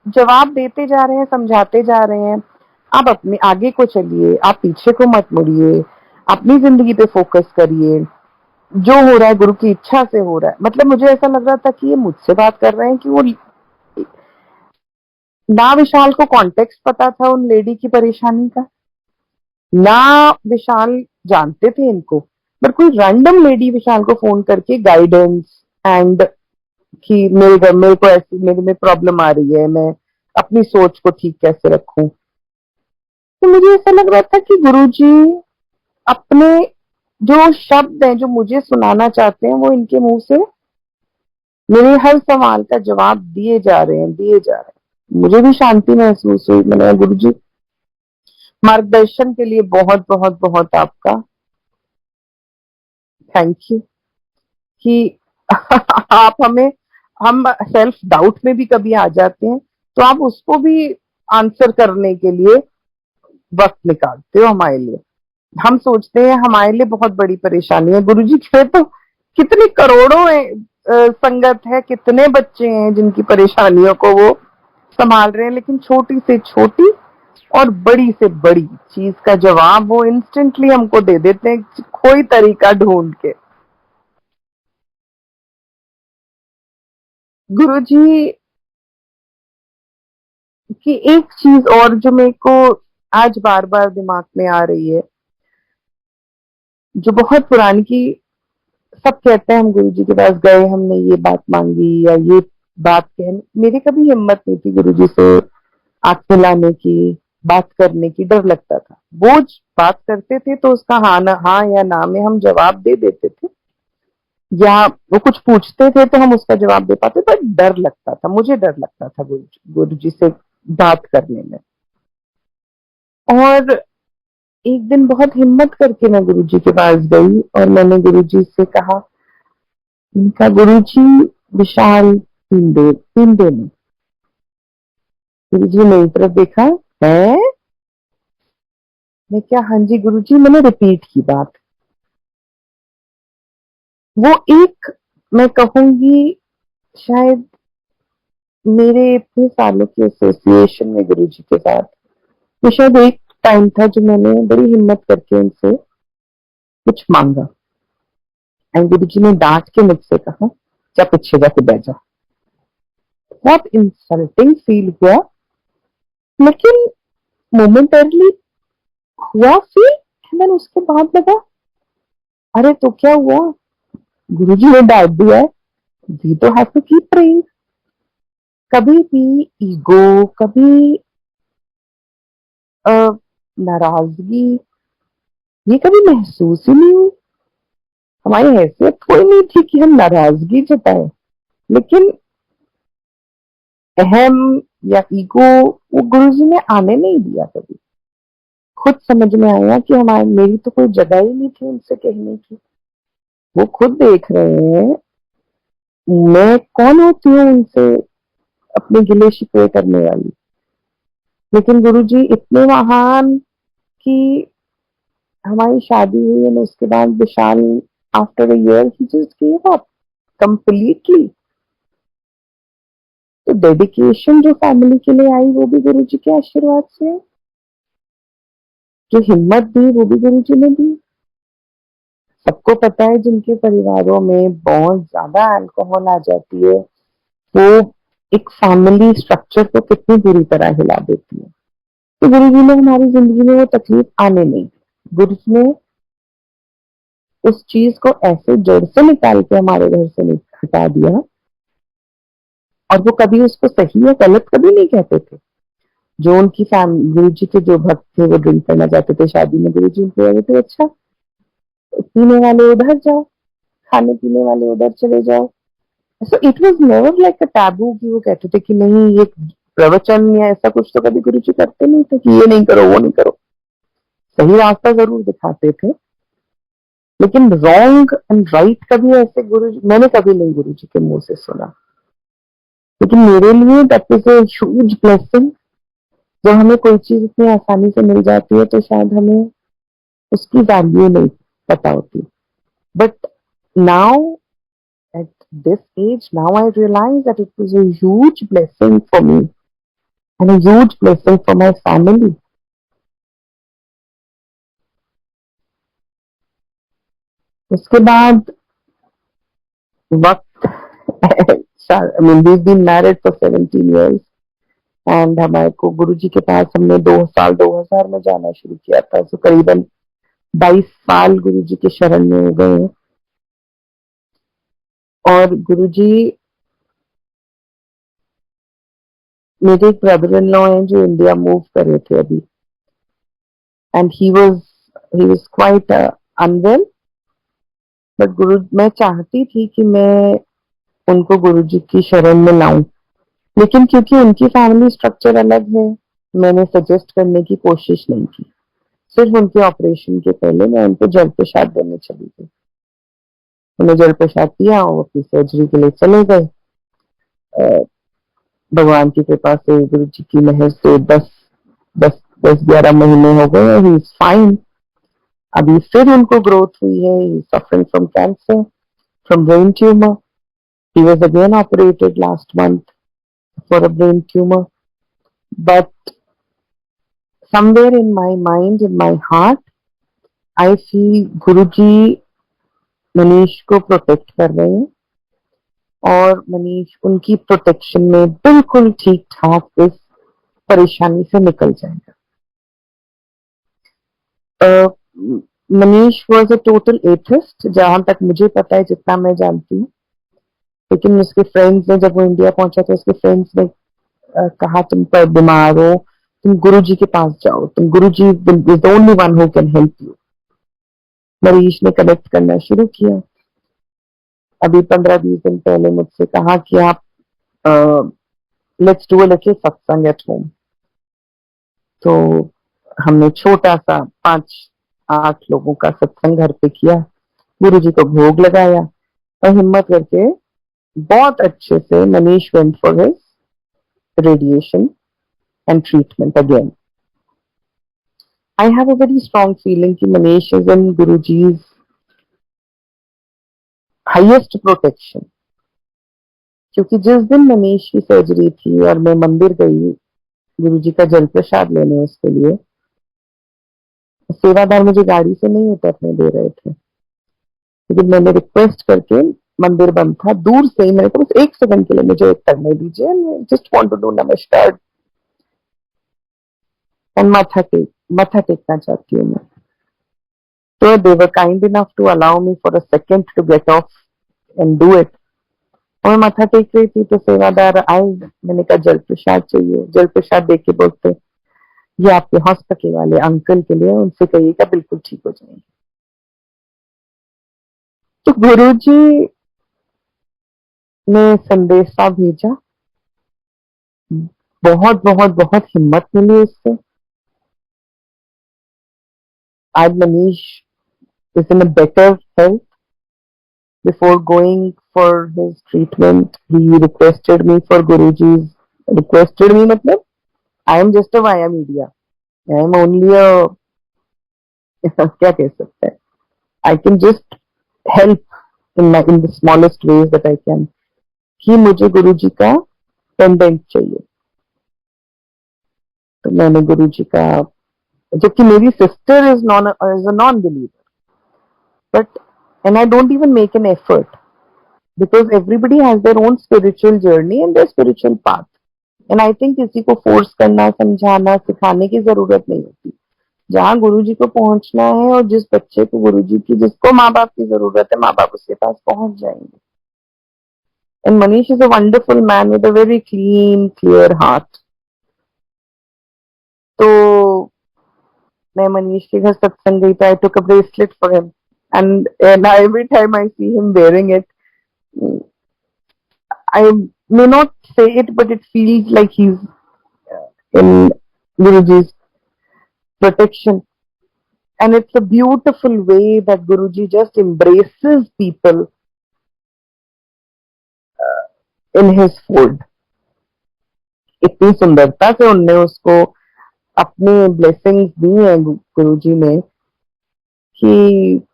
जवाब देते जा रहे हैं, समझाते जा रहे हैं, आप अपने आगे को चलिए, आप पीछे को मत मुड़िए, अपनी जिंदगी पे फोकस करिए, जो हो रहा है गुरु की इच्छा से हो रहा है। मतलब मुझे ऐसा लग रहा था कि ये मुझसे बात कर रहे हैं कि वो, ना विशाल को कॉन्टेक्स्ट पता था उन लेडी की परेशानी का, ना विशाल जानते थे इनको, पर कोई रैंडम लेडी विशाल को फोन करके गाइडेंस एंड कि मेरे को ऐसी मेरे में प्रॉब्लम आ रही है, मैं अपनी सोच को ठीक कैसे रखूं। तो मुझे ऐसा लग रहा था कि गुरुजी अपने जो शब्द हैं जो मुझे सुनाना चाहते हैं वो इनके मुंह से मेरे हर सवाल का जवाब दिए जा रहे हैं। मुझे भी शांति महसूस हुई। मैंने कहा गुरुजी मार्गदर्शन के लिए बहुत बहुत बहुत आपका थैंक यू कि आप हमें, हम सेल्फ डाउट में भी कभी आ जाते हैं तो आप उसको भी आंसर करने के लिए वक्त निकालते हो हमारे लिए। हम सोचते हैं हमारे लिए बहुत बड़ी परेशानी है, गुरुजी के तो कितनी करोड़ों संगत है, कितने बच्चे हैं जिनकी परेशानियों को वो संभाल रहे हैं, लेकिन छोटी से छोटी और बड़ी से बड़ी चीज का जवाब वो इंस्टेंटली हमको दे देते हैं कोई तरीका ढूंढ के। गुरुजी की एक चीज और जो मेरे को आज बार बार दिमाग में आ रही है, जो बहुत पुरानी की, सब कहते हैं हम गुरुजी के पास गए, हमने ये बात मांगी या ये बात कहने, मेरी कभी हिम्मत नहीं थी गुरुजी से आंख मिलाने की, बात करने की, डर लगता था। वो बात करते थे तो उसका हाँ या ना में हम जवाब दे देते थे, या वो कुछ पूछते थे तो हम उसका जवाब दे पाते, पर डर लगता था, मुझे डर लगता था गुरुजी से बात करने में। और एक दिन बहुत हिम्मत करके मैं गुरुजी के पास गई और मैंने गुरुजी से कहा, उनका गुरुजी विशाल पिंडे में। गुरुजी मेरी तरफ देखा, है मैं क्या, हाँ जी गुरुजी, मैंने रिपीट की बात। वो एक, मैं कहूंगी शायद मेरे इतने सालों के एसोसिएशन में गुरुजी के साथ वो शायद एक टाइम था जो मैंने बड़ी हिम्मत करके उनसे कुछ मांगा। एंड गुरु जी ने डांट के मुझसे कहा, जा पीछे जाके बैठ जा। बहुत इंसल्टिंग फील हुआ, लेकिन मोमेंटरली हुआ फील, एंड उसके बाद लगा अरे तो क्या हुआ, गुरु जी ने डांट दिया है, वी तो हैव टू कीप प्रेइंग। कभी भी ईगो, कभी नाराजगी, ये कभी महसूस ही नहीं हुई। हमारी हैसियत कोई नहीं थी कि हम नाराजगी जताएं, लेकिन अहम या ईगो वो गुरुजी ने आने नहीं दिया कभी। खुद समझ में आया कि हमारी मेरी तो कोई जगह ही नहीं थी उनसे कहने की। वो खुद देख रहे हैं मैं कौन होती हूँ उनसे अपने गिले शिकवे करने वाली। लेकिन गुरुजी इतने महान कि हमारी शादी हुई और उसके बाद विशाल आफ्टर अ ईयर ही जस्ट गिव अप कंप्लीटली। तो डेडिकेशन जो फैमिली के लिए आई वो भी गुरुजी के आशीर्वाद से है, जो हिम्मत दी वो भी गुरुजी ने दी। सबको पता है जिनके परिवारों में बहुत ज्यादा अल्कोहल आ जाती है वो एक फैमिली स्ट्रक्चर को कितनी बुरी तरह हिला देती है। तो गुरुजी ने हमारी जिंदगी में वो तकलीफ आने नहीं दी। गुरुजी ने उस चीज को ऐसे जड़ से निकाल के हमारे घर से हटा दिया, और वो कभी उसको सही या गलत कभी नहीं कहते थे। जो उनकी गुरु जी के जो भक्त थे वो ड्रिंक करना चाहते थे शादी में, गुरु जी उनको कहते थे अच्छा पीने वाले उधर जाओ, खाने पीने वाले उधर चले जाओ। So it was never like a taboo कि वो कहते थे कि नहीं ये प्रवचन या ऐसा कुछ तो कभी गुरु जी करते नहीं थे कि ये नहीं करो वो नहीं करो। सही रास्ता जरूर दिखाते थे, लेकिन रॉन्ग एंड राइट कभी ऐसे गुरु मैंने कभी नहीं गुरु जी के मुंह से सुना। लेकिन मेरे लिए that is a huge blessing. जब हमें कोई चीज इतनी आसानी से मिल जाती है तो शायद हमें उसकी वैल्यू नहीं पता होती। But now at this age now I realize that it was a huge blessing for me and a huge blessing for my family. उसके बाद वक्त I mean, we've been married for 17 years and हमारे को गुरुजी के पास हमने 2000 में जाना शुरू किया था। तो करीबन 22 साल गुरुजी के शरण में हो गए हैं। और गुरुजी मेरे एक ब्रदर इन लॉ हैं जो इंडिया मूव कर रहे थे अभी, and he was quite unwell. But Guru मैं चाहती थी कि मैं उनको गुरुजी की शरण में लाऊं, लेकिन क्योंकि उनकी फैमिली स्ट्रक्चर अलग है मैंने सजेस्ट करने की कोशिश नहीं की। सिर्फ उनके ऑपरेशन के पहले मैं उनको जल प्रसाद देने चली गई। उन्हें जल प्रसाद दिया और अपनी सर्जरी के लिए चले गए। भगवान की कृपा से गुरु जी की मेहर से 10-11 महीने हो गए, ही इज फाइन। अभी फिर उनको ग्रोथ हुई है, suffering from cancer, from brain tumour. He was again operated last month for a brain tumour. But somewhere in my mind, in my heart, I feel गुरु जी मनीष को प्रोटेक्ट कर रहे हैं और मनीष उनकी प्रोटेक्शन में बिल्कुल ठीक ठाक इस परेशानी से निकल जाएगा। Manish was a total atheist जहां तक मुझे पता है, जितना मैं जानती हूँ। लेकिन उसके फ्रेंड्स ने, जब वो इंडिया पहुंचा तो उसके फ्रेंड्स ने कहा तुम पर बीमार हो, तुम गुरु जी के पास जाओ, तुम Guru ji is the only one who can help you. Manish ने कनेक्ट करना शुरू किया। अभी 15-20 दिन पहले मुझसे कहा कि आप लेट्स डू अ लिटिल सत्संग एट होम। तो हमने छोटा सा 5-8 लोगों का सत्संग घर पे किया, गुरु जी को भोग लगाया और हिम्मत करके बहुत अच्छे से Manish went for his radiation and treatment again. I have a very strong feeling कि Manish is in Guru जीज highest protection. क्योंकि जिस दिन मनीष की सर्जरी थी और मैं मंदिर गई गुरु जी का जल प्रसाद लेने, उसके लिए सेवादार मुझे गाड़ी से नहीं उतरने दे रहे थे। लेकिन मैंने रिक्वेस्ट करके, मंदिर बंद था, दूर से ही मेरे को बस 1 सेकंड के लिए मुझे करने दीजिए, जस्ट वांट टू डू नमस्कार और माथा टेकना चाहती हूँ मैं। तो they were kind enough to allow me for a second to get off and do it. और माथा टेक रही थी तो सेवादार आए, मैंने कहा जल प्रसाद चाहिए। जल प्रसाद देख के बोलते, ये आपके हॉस्पिटल वाले अंकल के लिए, उनसे कहिएगा बिल्कुल ठीक हो जाएंगे। तो गुरुजी ने संदेशा भेजा, बहुत बहुत बहुत हिम्मत मिली उससे। आज Manish is in a better health. Before going for his treatment, he requested me for Guruji's, requested me matlab I am just a via media. I am only a क्या कह सकते हैं, I can just help in the smallest ways that I can. कि मुझे गुरुजी का pendant चाहिए, तो मैंने गुरुजी का, जबकि मेरी sister is a non believer, but and I don't even make an effort because everybody has their own spiritual journey and their spiritual path, and I think किसी को फोर्स करना, समझाना, सिखाने की जरूरत नहीं होती। जहाँ गुरुजी को पहुंचना है और जिस बच्चे को गुरुजी की, जिसको माँ बाप की जरूरत है, माँ बाप उसके पास पहुंच जाएंगे। And Manish is a wonderful man with a very clean, clear heart. तो मैं मनीष के घर सत्संग गई, तो I took a bracelet for him. And every time I see him wearing it, I may not say it, but it feels like he's in Guruji's protection. And it's a beautiful way that Guruji just embraces people in his fold. इतनी सुंदरता से उनने उसको अपनी blessings दी हैं गुरुजी ने, कि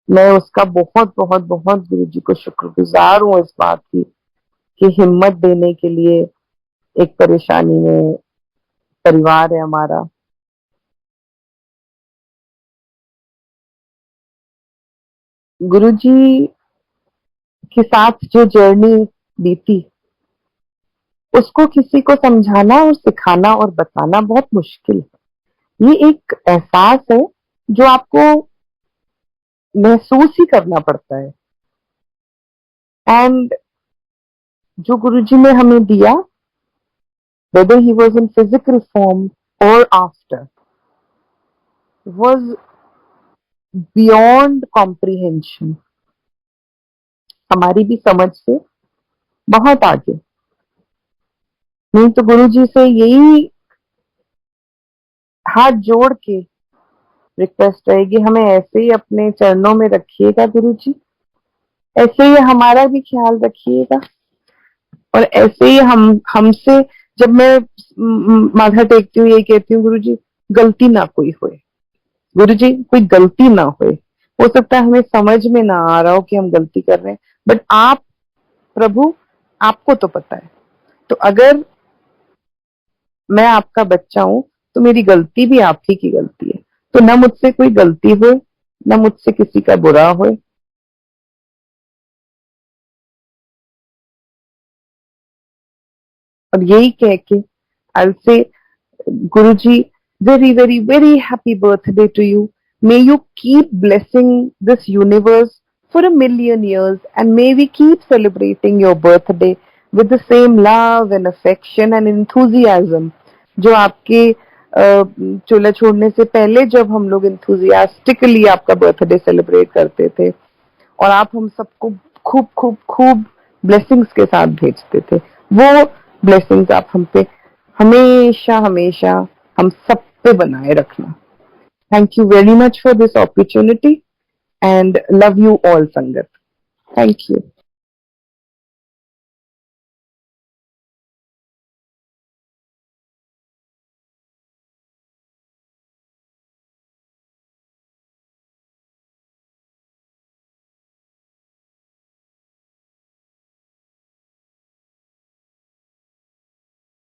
मैं उसका बहुत बहुत बहुत गुरुजी को शुक्रगुजार हूँ इस बात की कि हिम्मत देने के लिए एक परेशानी में परिवार है हमारा। गुरुजी के साथ जो जर्नी बीती, उसको किसी को समझाना और सिखाना और बताना बहुत मुश्किल है। ये एक एहसास है जो आपको महसूस ही करना पड़ता है। एंड जो गुरुजी ने हमें दिया, whether he was in physical form or after, was beyond comprehension, हमारी भी समझ से बहुत आगे। नहीं तो गुरुजी से यही हाथ जोड़ के रिक्वेस्ट रहेगी, हमें ऐसे ही अपने चरणों में रखिएगा गुरुजी, ऐसे ही हमारा भी ख्याल रखिएगा, और ऐसे ही हमसे, जब मैं माथा टेकती हूँ यही कहती हूँ, गुरुजी गलती ना कोई होए, गुरुजी कोई गलती ना होए। हो सकता है हमें समझ में ना आ रहा हो कि हम गलती कर रहे हैं, बट आप प्रभु, आपको तो पता है। तो अगर मैं आपका बच्चा हूं तो मेरी गलती भी आप ही की गलती है, तो ना मुझसे कोई गलती हो, ना मुझसे किसी का बुरा हो। और यही कह के I will say, Guruji, very very very happy birthday to you. May you keep blessing this universe for 1,000,000 years, and may we keep celebrating your birthday with the same love and affection and enthusiasm जो आपके चूल्हा छोड़ने से पहले जब हम लोग enthusiastically आपका बर्थडे सेलिब्रेट करते थे, और आप हम सबको खूब खूब खूब ब्लेसिंग्स के साथ भेजते थे, वो ब्लेसिंग्स आप हम पे हमेशा हमेशा हम सब पे बनाए रखना। Thank you very much for this opportunity and love you all sangat. Thank you.